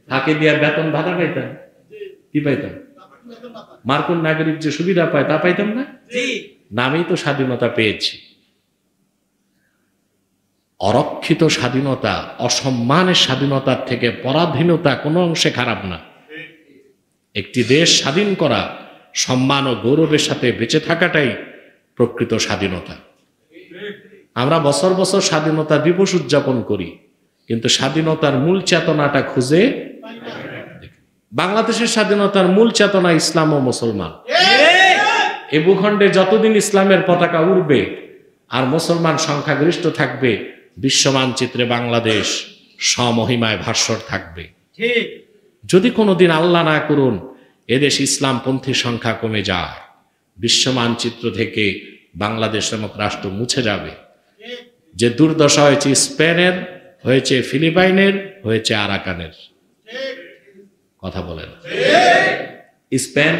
S1: ফাঁকে দিয়া বেতন ভাতা পাইতাম, কি পাইতাম? মার্কিন নাগরিক যে সুবিধা পায় তা পাইতাম না? নামেই তো স্বাধীনতা পেয়েছি। অরক্ষিত স্বাধীনতা, অসম্মানের স্বাধীনতার থেকে পরাধীনতা কোনো অংশে খারাপ না। একটি দেশ স্বাধীন করা, সম্মান ও গৌরবের সাথে বেঁচে থাকাটাই প্রকৃত স্বাধীনতা। আমরা বছর বছর স্বাধীনতা দিবস উদযাপন করি, কিন্তু স্বাধীনতার মূল চেতনাটা খুঁজে, বাংলাদেশের স্বাধীনতার মূল চেতনা ইসলাম ও মুসলমান। এ ভূখণ্ডে যতদিন ইসলামের পতাকা উড়বে আর মুসলমান সংখ্যাগরিষ্ঠ থাকবে, বিশ্ব মানচিত্রে বাংলাদেশ স্বমহিমায় ভাস্বর থাকবে। যদি কোনোদিন আল্লাহ না করুন এদেশ ইসলামপন্থী সংখ্যা কমে যায়, বিশ্ব মানচিত্র থেকে বাংলাদেশ নামক রাষ্ট্র মুছে যাবে। যে দুর্দশা হয়েছে স্পেনের, হয়েছে ফিলিপাইনের, হয়েছে আরাকানের। কথা বলেন। স্পেন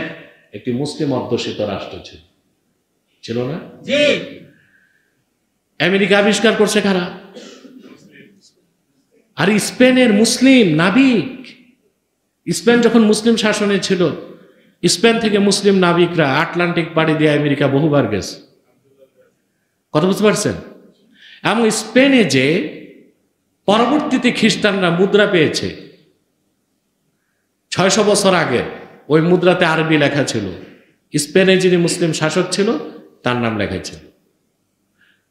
S1: একটি মুসলিম অধ্যুষিত রাষ্ট্র ছিল না? আমেরিকা আবিষ্কার করছে কারা? আর স্পেনের মুসলিম নাবিক, স্পেন যখন মুসলিম শাসনে ছিল, স্পেন থেকে মুসলিম নাবিকরা আটলান্টিক পাড়ি দিয়ে আমেরিকা বহুবার গেছে। কথা বুঝতে পারছেন? এবং স্পেনে যে পরবর্তীতে খ্রিস্টানরা মুদ্রা পেয়েছে 600 বছর আগে, ওই মুদ্রাতে আরবি লেখা ছিল। স্পেনে যিনি মুসলিম শাসক ছিল তার নাম লেখা ছিল।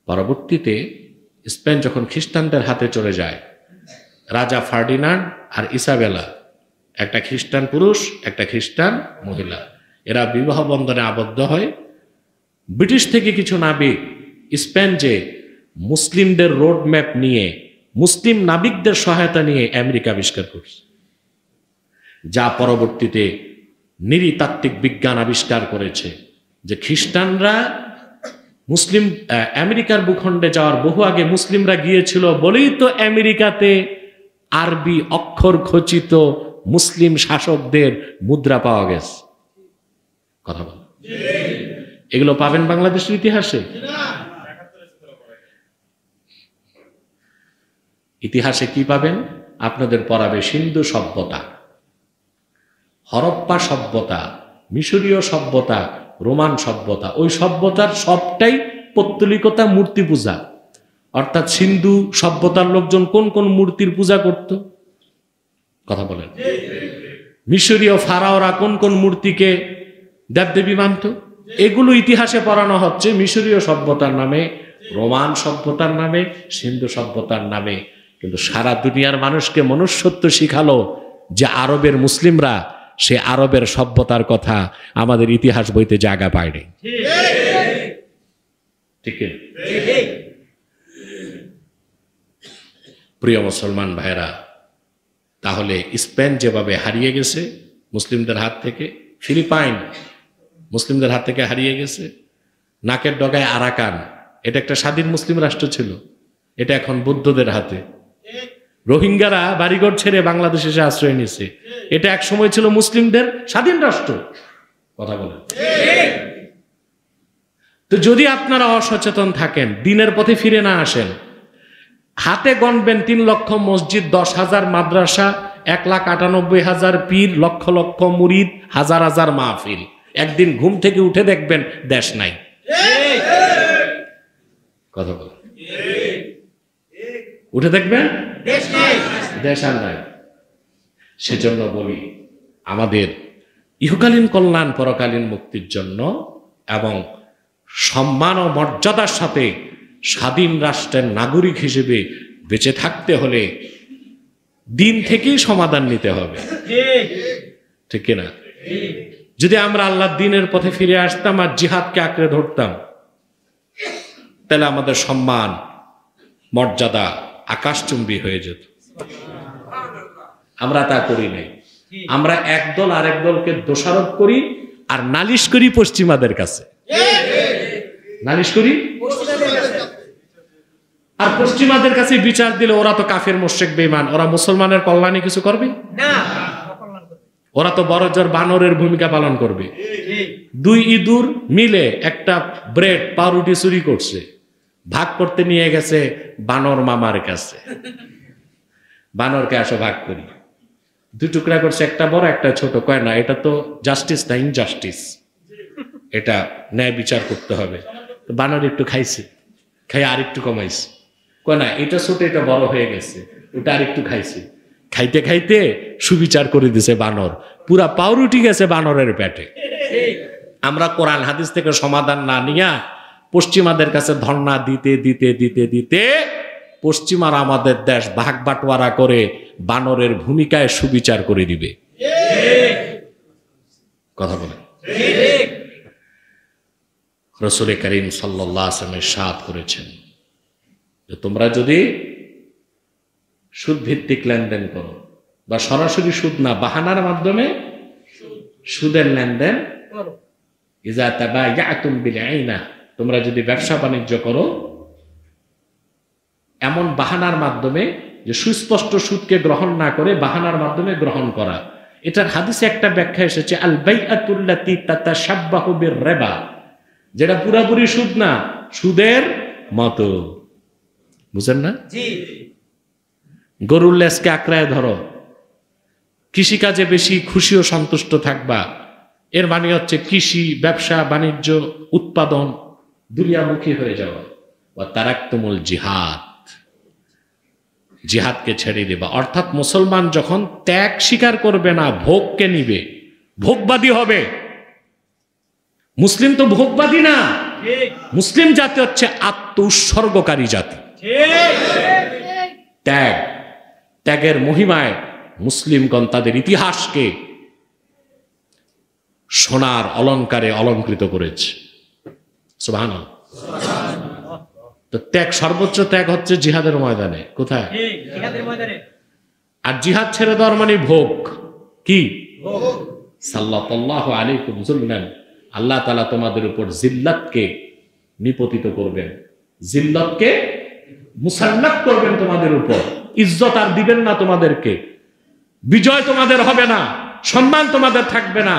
S1: পরবর্তীতে স্পেন যখন খ্রিস্টানদের হাতে চলে যায়, রাজা ফার্ডিনান্ড আর ইসাবেলা, একটা খ্রিস্টান পুরুষ একটা খ্রিস্টান মহিলা, এরা বিবাহ বন্ধনে আবদ্ধ হয়। ব্রিটিশ থেকে কিছু নাবিক স্পেন যে মুসলিমদের রোড ম্যাপ নিয়ে, মুসলিম নাবিকদের সহায়তা নিয়ে আমেরিকা আবিষ্কার করছে, যা পরবর্তীতে নৃতাত্ত্বিক বিজ্ঞান আবিষ্কার করেছে যে খ্রিস্টানরা মুসলিম আমেরিকার ভূখণ্ডে যাওয়ার বহু আগে মুসলিমরা গিয়েছিল বলেই তো আমেরিকাতে আরবি অক্ষর খচিত মুসলিম শাসকদের মুদ্রা পাওয়া গেছে। কথা বল, এগুলো পাবেন বাংলাদেশের ইতিহাসে? ইতিহাসে কি পাবেন? আপনাদের পড়াবে সিন্ধু সভ্যতা, হরপ্পা সভ্যতা, মিশরীয় সভ্যতা, রোমান সভ্যতা। ওই সভ্যতার সবটাই পৌত্তলিকতা, মূর্তি পূজা। অর্থাৎ সিন্ধু সভ্যতার লোকজন কোন কোন মূর্তির পূজা করত? কথা বলেন। মিশরীয় ফারাওরা কোন কোন মূর্তিকে দেবদেবী মানত? এগুলো ইতিহাসে পড়ানো হচ্ছে মিশরীয় সভ্যতার নামে, রোমান সভ্যতার নামে, সিন্ধু সভ্যতার নামে। কিন্তু সারা দুনিয়ার মানুষকে মনুষ্যত্ব শিখালো যে আরবের মুসলিমরা সে আরবের সভ্যতার কথা আমাদের ইতিহাস বইতে জায়গা পায়নি। ঠিক? প্রিয় মুসলমান ভাইরা, তাহলে স্পেন যেভাবে হারিয়ে গেছে মুসলিমদের হাত থেকে, ফিলিপাইন মুসলিমদের হাত থেকে হারিয়ে গেছে, নাকের ডগায় আরাকান, এটা একটা স্বাধীন মুসলিম রাষ্ট্র ছিল, এটা এখন বৌদ্ধদের হাতে। রোহিঙ্গারা বাড়িঘর ছেড়ে বাংলাদেশে এসে আশ্রয় নিছে, এটা এক সময় ছিল মুসলিমদের স্বাধীন রাষ্ট্র। কথা বলেন। তো যদি আপনারা অসচেতন থাকেন, দিনের পথে ফিরে না আসেন, হাতে গণবেন 3 লক্ষ মসজিদ, 10,000 মাদ্রাসা, 1,98,000 পীর, লক্ষ লক্ষ মুরিদ, হাজার হাজার মাহফিল, একদিন ঘুম থেকে উঠে দেখবেন দেশ নাই। কথা বলেন। উঠে দেখবেন দেশ আর নাই। সেজন্য বলি, আমাদের ইহকালীন কল্যাণ, পরকালীন মুক্তির জন্য এবং সম্মান ও মর্যাদার সাথে স্বাধীন রাষ্ট্রের নাগরিক হিসেবে বেঁচে থাকতে হলে দিন থেকেই সমাধান নিতে হবে। ঠিক কিনা? যদি আমরা আল্লাহর দ্বীনের পথে ফিরে আসতাম আর জিহাদকে আঁকড়ে ধরতাম, তাহলে আমাদের সম্মান মর্যাদা আকাশচুম্বী হয়ে যেত। আমরা তা করি নাই। আমরা একদল আরেক দলকে দোষারোপ করি আর নালিশ করি পশ্চিমাদের কাছে, নালিশ করি। আর পশ্চিমাদের কাছে বিচার দিলে ওরা তো কাফের মুশরিক বেঈমান, ওরা মুসলমানের কল্যাণে কিছু করবে না, ওরা তো বড় জোর বানরের ভূমিকা পালন করবে। দুই ইঁদুর মিলে একটা ব্রেড পাউরুটি চুরি করছে, ভাগ করতে নিয়ে গেছে বানর মামার কাছে, বানরকে আসো ভাগ করি। দুই টুকরা করছে, একটা বড় একটা ছোট। কয় না, এটা তো জাস্টিস না ইনজাস্টিস, এটা ন্যায় বিচার করতে হবে। বানর একটু খাইছে, খাই আর একটু কমাইছে। কয় না, এটা ছোট এটা বড় হয়ে গেছে, ওটা আর একটু খাইছে। খাইতে খাইতে সুবিচার করে দিছে বানর, পুরা পাউরুটি গেছে বানরের পেটে। আমরা কোরআন হাদিস থেকে সমাধান না নিয়া পশ্চিমাদের কাছে ধর্ণা দিতে দিতে দিতে দিতে পশ্চিমারা আমাদের দেশ ভাগ বাটোয়ারা করে বানরের ভূমিকায় সুবিচার করে দিবে। কথা বলে রাসূল করিম সাল্লাল্লাহু আলাইহি ওয়াসাল্লাম ইরশাদ করেছেন যে তোমরা যদি সুদ ভিত্তিক লেনদেন করো বা সরাসরি সুদ না, বাহানার মাধ্যমে সুদের লেনদেন করো, ইজা তাবায়াতুম বিল আইনা, তোমরা যদি ব্যবসা বাণিজ্য করো এমন বাহানার মাধ্যমে যে সুস্পষ্ট সুদকে গ্রহণ না করে বাহানার মাধ্যমে গ্রহণ করা। এটার হাদিসে একটা ব্যাখ্যা এসেছে, আল বাইআতুল্লাতী তাতাশাব্বাহু বির রিবা, যেটা পুরোপুরি সুদ না, সুদের মতো। বুঝেন না? জি। গরুর লেজকে আঁকড়ায় ধরো, কৃষিকাজে বেশি খুশি ও সন্তুষ্ট থাকবা, এর মানে হচ্ছে কৃষি ব্যবসা বাণিজ্য উৎপাদন দুনিয়ামুখী হয়ে যাওয়া। ওয়া তারাকতুমুল জিহাদ, জিহাদকে ছেড়ে দেবা। অর্থাৎ মুসলমান যখন ত্যাগ স্বীকার করবে না, ভোগকে নিবে, ভোগবাদী হবে। মুসলিম তো ভোগবাদী না, মুসলিম জাতি হচ্ছে আত্ম উৎসর্গকারী জাতি। ত্যাগ, ত্যাগের মহিমায় মুসলিমগণ তাদের ইতিহাসকে সোনার অলংকারে অলঙ্কৃত করেছে। সুবহানাল্লাহ। তো ত্যাগ, সর্বোচ্চ ত্যাগ হচ্ছে জিহাদের ময়দানে। কোথায়? জিহাদের ময়দানে। আর জিহাদ ছেড়ে দেওয়ার মানে ভোগ। কি? সাল্লাল্লাহু আলাইকুম যুল্লান, আল্লাহ তাআলা তোমাদের উপর জিল্লাতকে নিপতিত করবেন, জিল্লাতকে মুসাল্লাত করবেন তোমাদের উপর। ইজ্জত আর দিবেন না তোমাদেরকে, বিজয় তোমাদের হবে না, সম্মান তোমাদের থাকবে না।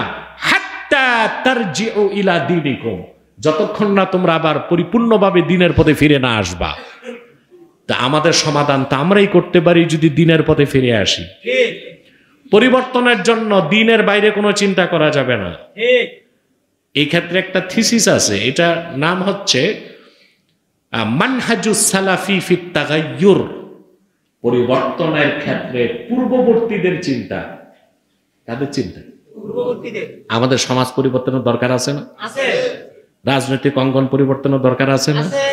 S1: হাত্তা তারজিউ ইলা দীনিকুম, যতক্ষণ না তোমরা আবার পরিপূর্ণভাবে দ্বীনের পথে ফিরে না আসবা। তা আমাদের সমাধান তা আমরাই করতে পারি যদি দ্বীনের পথে ফিরে আসি। পরিবর্তনের জন্য দ্বীনের বাইরে কোনো চিন্তা করা যাবে না। এই ক্ষেত্রে একটা থিসিস আছে, এটা নাম হচ্ছে মানহাজুস সালাফি ফিত তাগায়্যুর, পরিবর্তনের ক্ষেত্রে পূর্ববর্তীদের চিন্তা। কাদের চিন্তা? পূর্ববর্তীদের। আমাদের সমাজ পরিবর্তনের দরকার আছে না? আছে। রাজনৈতিক অঙ্গন পরিবর্তনের দরকার আছে না? আছে।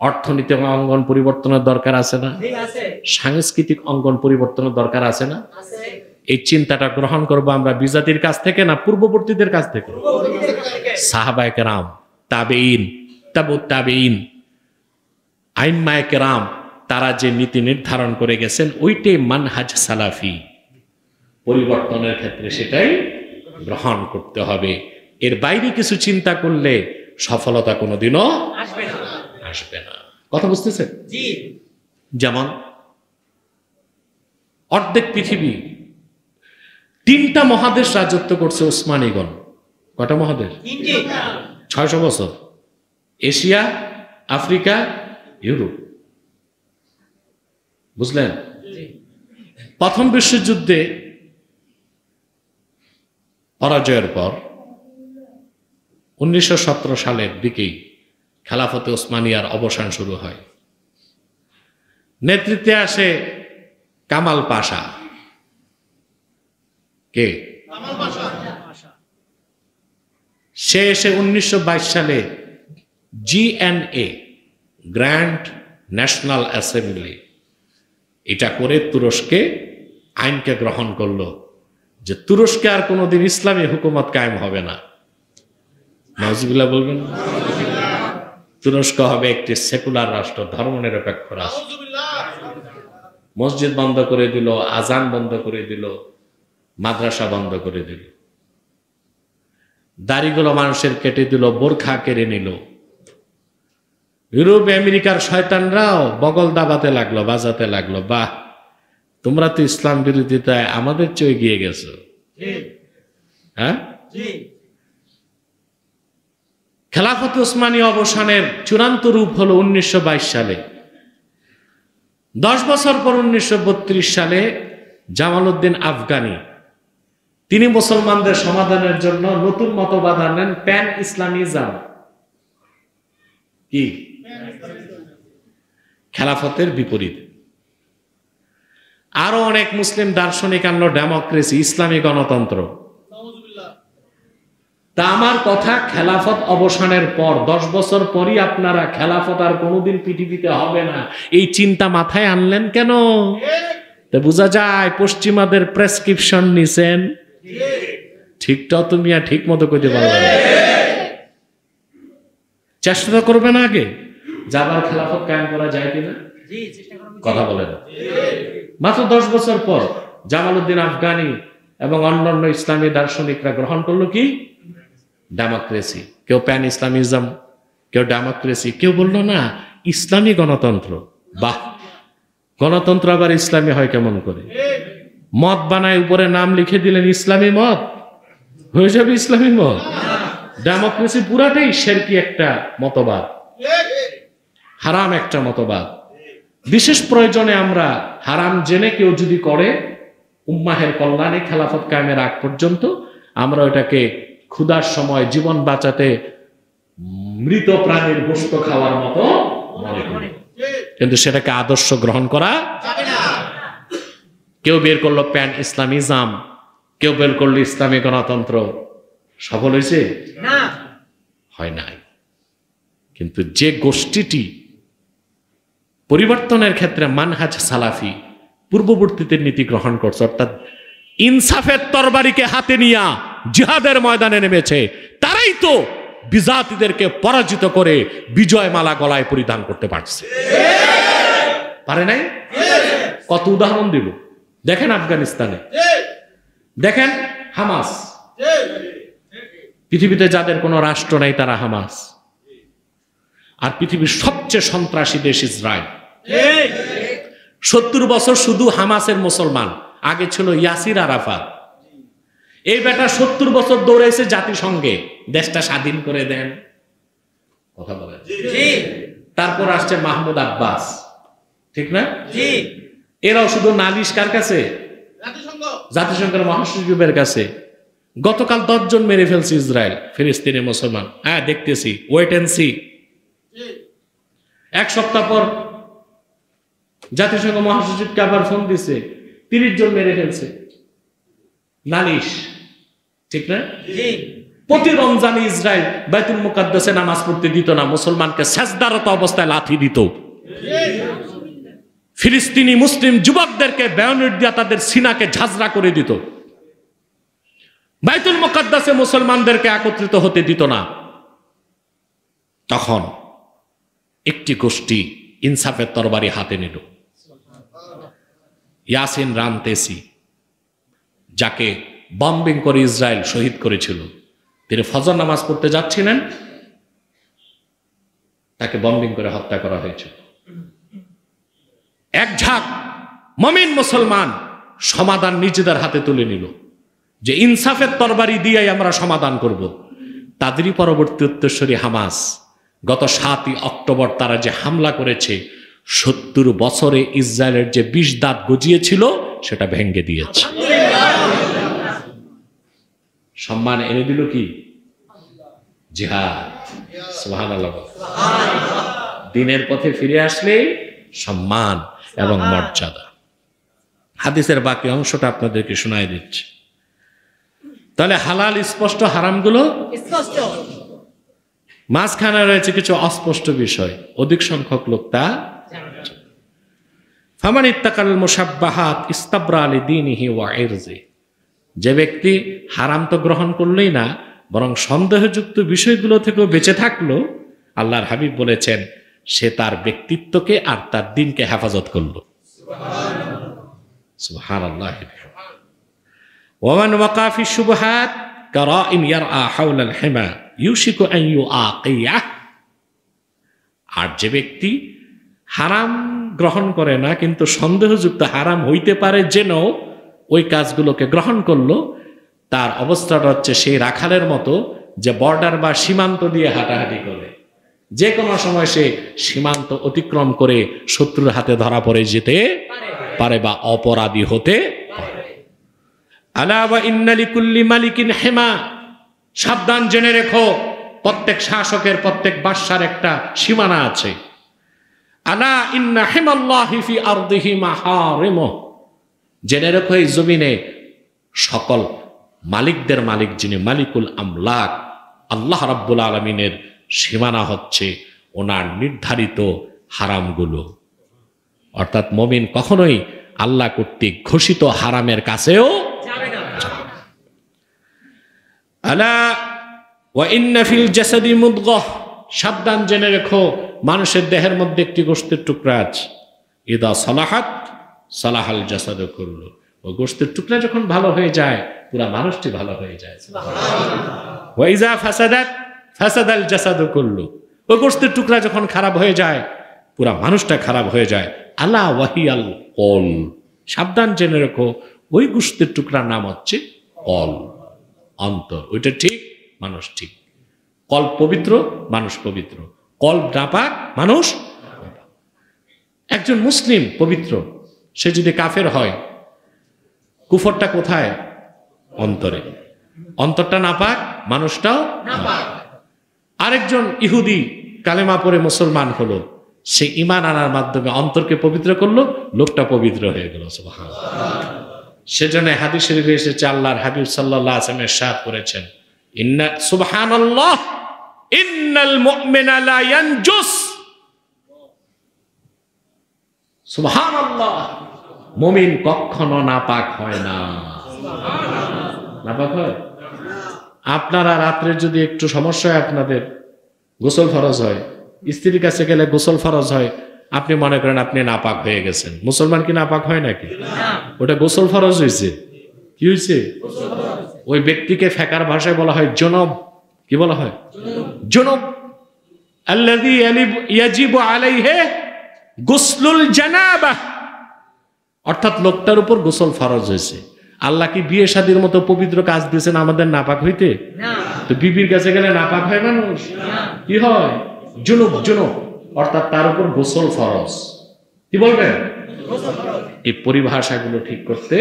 S1: অর্থনৈতিক অঙ্গন পরিবর্তনের দরকার আছে না? আছে। সাংস্কৃতিক অঙ্গন পরিবর্তনের দরকার আছে না? আছে। এই চিন্তাটা গ্রহণ করব আমরা বিজাতির কাছ থেকে না পূর্ববর্তীদের কাছ থেকে? সাহাবায়ে কেরাম, তাবেঈন, তাবুত তাবেঈন, আইম্মায়ে কেরাম, তারা যে নীতি নির্ধারণ করে গেছেন ওইটাই মানহাজ সালাফি। পরিবর্তনের ক্ষেত্রে সেটাই গ্রহণ করতে হবে। এর বাইরে কিছু চিন্তা করলে সফলতা কোনোদিনও আসবে না। কথা বুঝতেছেন? জি। যেমন অর্ধেক পৃথিবী, 3টা মহাদেশ রাজত্ব করছে ওসমানীগণ। কটা মহাদেশ? 600 বছর। Asia, Africa, Europe. বুঝলেন? প্রথম বিশ্বযুদ্ধে পরাজয়ের পর 1917 সালের দিকেই খেলাফতে ওসমানিয়ার অবসান শুরু হয়। নেতৃত্বে আসে কামাল পাশা। কে? কামাল পাশা। সে এসে 1922 সালে জিএনএ, গ্র্যান্ড ন্যাশনাল অ্যাসেম্বলি, এটা করে তুরস্কে আইনকে গ্রহণ করলো যে তুরস্কে আর কোনোদিন ইসলামী হুকুমত কায়েম হবে না। নাউজুবিল্লাহ বলবেন। তুরস্ক হবে একটি সেকুলার রাষ্ট্র, ধর্মনিরপেক্ষ রাষ্ট্র। মসজিদ বন্ধ করে দিল, আজান বন্ধ করে দিল, মাদ্রাসা বন্ধ করে দিল, দাড়িগুলো মানুষের কেটে দিল, বোরখা কেড়ে নিল। ইউরোপ আমেরিকার শয়তানরাও বগল দাবাতে লাগলো, বাজাতে লাগলো, বাহ তোমরা তো ইসলাম বিরোধিতায় আমাদের চেয়ে এগিয়ে গেছো। হ্যাঁ, খেলাফত উসমানী অবসানের চূড়ান্ত রূপ হলো 1922 সালে। 10 বছর পর 1932 সালে জামালউদ্দিন আফগানি তিনি মুসলমানদের সমাধানের জন্য নতুন মতবাদ আনেন, প্যান ইসলামিজম। কি? খেলাফতের বিপরীত। আরো অনেক মুসলিম দার্শনিক আনলো ডেমোক্রেসি, ইসলামী গণতন্ত্র। তা আমার কথা, খেলাফত অবসানের পর 10 বছর পরই আপনারা খেলাফত আর কোনোদিন পৃথিবীতে হবে না এই চিন্তা মাথায় আনলেন কেন? তা বোঝা যায় পশ্চিমাদের প্রেসক্রিপশন নিছেন। ঠিকটা তুমি আর ঠিক মতো করতে পারবে না। চেষ্টা করবে না আগে যাবার খেলাফত কায়েম করা যায় কিনা, কথা বলেন। মাত্র 10 বছর পর জামালউদ্দিন আফগানি এবং অন্যান্য ইসলামী দার্শনিকরা গ্রহণ করলো কি? ডেমোক্রেসি। কেউ প্যান ইসলামিজম, কেউ ডেমোক্রেসি, কেউ বললো না ইসলামী গণতন্ত্র। বাহ, গণতন্ত্র আবার ইসলামী হয় কেমন করে? মত বানায় উপরে নাম লিখে দিলেন ইসলামী মত, হয়ে যাবে ইসলামী মত। ডেমোক্রেসি পুরাটাই শিরকি একটা মতবাদ, হারাম একটা মতবাদ। বিশেষ প্রয়োজনে আমরা হারাম জেনে কেউ যদি করে, উম্মাহের কল্যাণে খেলাফত কায়েমের আগ পর্যন্ত আমরা ওটাকে ক্ষুধার সময় জীবন বাঁচাতে মৃত প্রাণীর গোশত খাওয়ার মতো মনে করি, কিন্তু সেটাকে আদর্শ গ্রহণ করা যাবে না। কেউ বের করলো প্যান ইসলামিজম, কেউ বের করলো ইসলামী গণতন্ত্র, সফল হয়েছে না? হয় নাই। কিন্তু যে গোষ্ঠীটি পরিবর্তনের ক্ষেত্রে মানহাজ সালাফি পূর্ববর্তীদের নীতি গ্রহণ করছে, অর্থাৎ ইনসাফের তরবারিকে হাতে নিয়ে জিহাদের ময়দানে নেমেছে, তারাই তো বিজাতিদেরকে পরাজিত করে বিজয় মালা গলায় পরিধান করতে পারছে। পারে নাই? কত উদাহরণ দিব। দেখেন আফগানিস্তানে, দেখেন হামাস। পৃথিবীতে যাদের কোনো রাষ্ট্র নাই তারা হামাস। আর পৃথিবীর সবচেয়ে সন্ত্রাসী দেশ ইসরায়েল। 70 বছর শুধু হামাসের মুসলমান, আগে ছিল ইয়াসির আরাফাত। এই বেটা 70 বছর দৌড়াইছে জাতিসংঘে, দেশটা স্বাধীন করে দেন, কথা বলেন। তারপর আসছে মাহমুদ আব্বাস, ঠিক না? এরাও শুধু নালিশ কার কাছে? জাতিসংঘের মহাসচিবের কাছে। গতকাল 10 জন মেরে ফেলছে ইসরায়েল, ফিলিস্তিনি মুসলমান। হ্যাঁ দেখতেছি, ওয়েট এন্ড সি। 1 সপ্তাহ পর জাতিসংঘ মহাসচিবকে আবার ফোন দিছে, 30 জন মেরে ফেলছে। নালিশ, ঠিক না? প্রতি রমজানে ইসরায়েল বাইতুল মুকাদ্দাসে নামাজ পড়তে দিত না, মুসলমানকে সেজদারত অবস্থায় লাথি দিত। ফিলিস্তিনি মুসলিম যুবকদেরকে বায়োনেট দিয়ে তাদের সিনাকে ঝাঁঝরা করে দিত। বাইতুল মুকাদ্দাসে মুসলমানদেরকে একত্রিত হতে দিত না। তখন একটি গোষ্ঠী ইনসাফের তরবারি হাতে নিল। ইয়াসিন রামতেসি, যাকে বম্বিং করে ইসরায়েল শহীদ করেছিল, তিনি ফজর নামাজ পড়তে যাচ্ছিলেন, তাকে বম্বিং করে হত্যা করা হয়েছিল। এক ঝাঁক মুমিন মুসলমান সমাধান নিজেদের হাতে তুলে নিল যে ইনসাফের তরবারি দিয়েই আমরা সমাধান করব। তাদেরই পরবর্তী উত্তরসূরি হামাস। গত 7ই অক্টোবর তারা যে হামলা করেছে, 70 বছরে ইসরায়েলের যে 20 দাঁত গজিয়েছিল সেটা ভেঙে দিয়েছে। সম্মান এনে দিল কি? জিহাদ। সুবহানাল্লাহ। দিনের পথে ফিরে আসলে সম্মান এবং মর্যাদা। হাদিসের বাকি অংশটা আপনাদেরকে শোনায় দিচ্ছি। তাহলে হালাল স্পষ্ট, হারামগুলো স্পষ্ট। মাঝখানে রয়েছে কিছু অস্পষ্ট বিষয়, অধিক সংখ্যক লোক তা জানে। ফামান ইত্তাকাল মুশাব্বাহাত ইস্তাবরা লিদীনিহি ওয়া ইরজি। যে ব্যক্তি হারাম তো গ্রহণ করলেই না, বরং সন্দেহযুক্ত বিষয়গুলো থেকেও বেঁচে থাকলো, আল্লাহর হাবিব বলেছেন সে তার ব্যক্তিত্বকে আর তার দিনকে হেফাজত করলো। সুবহানাল্লাহ। ওয়ামান ওয়াকা ফি শুবহাত কারাইন ইয়ারআ হাওলাল হিমা ইউশিকু আন ইউআকিয়া। আর যে ব্যক্তি হারাম গ্রহণ করে না কিন্তু সন্দেহযুক্ত হারাম হইতে পারে যেন ওই কাজগুলোকে গ্রহণ করলো, তার অবস্থাটা হচ্ছে সেই রাখালের মতো যে বর্ডার বা সীমান্ত দিয়ে হাঁটাহাঁটি করে, যে কোনো সময় সে সীমান্ত অতিক্রম করে শত্রুর হাতে ধরা পড়ে যেতে পারে বা অপরাধী হতে পারে। আলা ওয়া ইন্না লিকুল্লি মালিকিন হিমা, সাবধান জেনে রেখো প্রত্যেক শাসকের, প্রত্যেক বাদশার একটা সীমানা আছে। আলা ইন্না হিমাল্লাহি ফি আরদিহি মাহারিমুহ, জেনে রেখো এই জমিনে সকল মালিকদের মালিক যিনি মালিকুল আমলাক, আল্লাহ রাব্বুল আলামিনের সীমানা হচ্ছে ওনার নির্ধারিত হারামগুলো। অর্থাৎ মুমিন কখনোই আল্লাহ কর্তৃক ঘোষিত হারামের কাছেও যাবে না। আলা ওয়া ইন্না ফিল জাসাদি মুদগাহ, সাবধান জেনে রেখো মানুষের দেহের মধ্যে একটি গোশতের টুকরা আছে। ইদা সালাহাত সালাহাল জাসাদু কুল্লু, ওই গোশতের টুকরা যখন ভালো হয়ে যায় পুরা মানুষটি ভালো হয়ে যায়। সুবহানাল্লাহ। ওয়া ইজা ফাসাদাত ফাসাদাল জাসাদু কুল্লু, ওই গোশতের টুকরা যখন খারাপ হয়ে যায় পুরা মানুষটা খারাপ হয়ে যায়। আলা ওয়াহিয়াল কল, সাবধান জেনে রেখো ওই গোশতের টুকরার নাম হচ্ছে কল, অন্তর। ওইটা ঠিক, মানুষ ঠিক। কল পবিত্র, মানুষ পবিত্র। কল নাপাক, মানুষ। একজন মুসলিম পবিত্র, সে যদি কাফের হয় কুফরটা কোথায়? অন্তরে। অন্তরটা নাপাক, মানুষটাও নাপাক। আরেকজন ইহুদি কালেমা পড়ে মুসলমান হলো, সে ঈমান আনার মাধ্যমে অন্তরকে পবিত্র করলো, লোকটা পবিত্র হয়ে গেল। সুবহানাল্লাহ। সেজন্য হাদিস শরীফে এসেছে আল্লাহর হাবিব সাল্লাল্লাহু আলাইহি ওয়াসাল্লাম ইরশাদ করেছেন, ইন্না সুবহানাল্লাহ ইন্নাল মুমিনা লা ইয়ানজুস। সুবহানাল্লাহ, মুমিন কখনো নাপাক হয় না। নাপাক হয়? আপনারা রাত্রে যদি একটু সমস্যা হয়, আপনাদের গোসল ফরজ হয়, স্ত্রীর কাছে গেলে গোসল ফরজ হয়, আপনি মনে করেন আপনি নাপাক হয়ে গেছেন। মুসলমান কি নাপাক হয় নাকি? ওটা গোসল ফরজ হয়েছে। কি হয়েছে? ওই ব্যক্তিকে ফেকার ভাষায় বলা হয় জনব। কি বলা হয়? জনব। আল্লাযী ইয়াজিবু আলাইহি গুসলুল জানাবাহ, অর্থাৎ লোকটার উপর গোসল ফরজ হয়েছে। আল্লাহ কি বিয়ে শাদীর মতো পবিত্র কাজ দিয়েছেন আমাদের নাপাক হইতে? তো বিবির কাছে গেলে নাপাক হয় মানুষ? কি হয়? জুনুব। জুনুব অর্থাৎ তার উপর গোসল ফরজ। কি বলবেন? এই পরিভাষাগুলো ঠিক করতে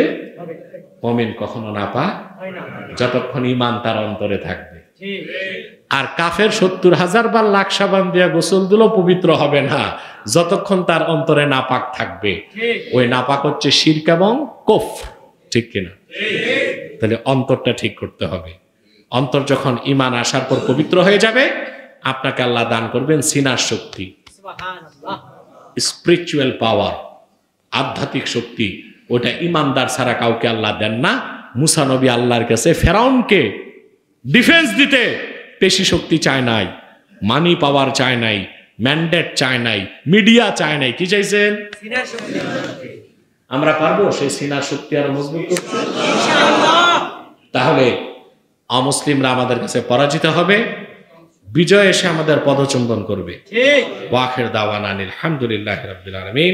S1: মুমিন কখনো নাপাক যতক্ষণ ঈমান তার অন্তরে থাকবে। আর কাফের ৭০,০০০ বার লাখ সাবান দিয়া গোসল দিলেও পবিত্র হবে না যতক্ষণ তার অন্তরে নাপাক থাকবে। ওই নাপাক হচ্ছে শিরক এবং কুফর। ঠিক কিনা? তাহলে অন্তরটা ঠিক করতে হবে। অন্তর যখন ঈমান আসার পর পবিত্র হয়ে যাবে, আপনাকে আল্লাহ দান করবেন সিনার শক্তি, স্পিরিচুয়াল পাওয়ার, আধ্যাত্মিক শক্তি। ওটা ঈমানদার ছাড়া কাউকে আল্লাহ দেন না। মুসা নবী আল্লাহর কাছে ফেরাউনকে ডিফেন্স দিতে পেশি শক্তি চায় নাই, মানি পাওয়ার চায় নাই, ম্যান্ডেট চায় নাই, মিডিয়া চায় নাই। কি চাইছেন? সিনার শক্তি। আমরা পারবো সেই সিনার শক্তি আরো মজবুত করতে? তাহলে অমুসলিমরা আমাদের কাছে পরাজিত হবে, বিজয় এসে আমাদের পদচুম্বন করবে। ওয়া আখির দাওয়ানা আলহামদুলিল্লাহি রাব্বিল আলামিন।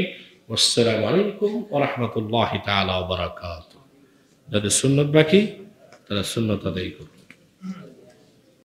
S1: আসসালামু আলাইকুম ওয়া রাহমাতুল্লাহি তাআলা ওয়া বারাকাতুহু। যাদের সুন্নাত বাকি তারা সুন্নাত আদায় করুন।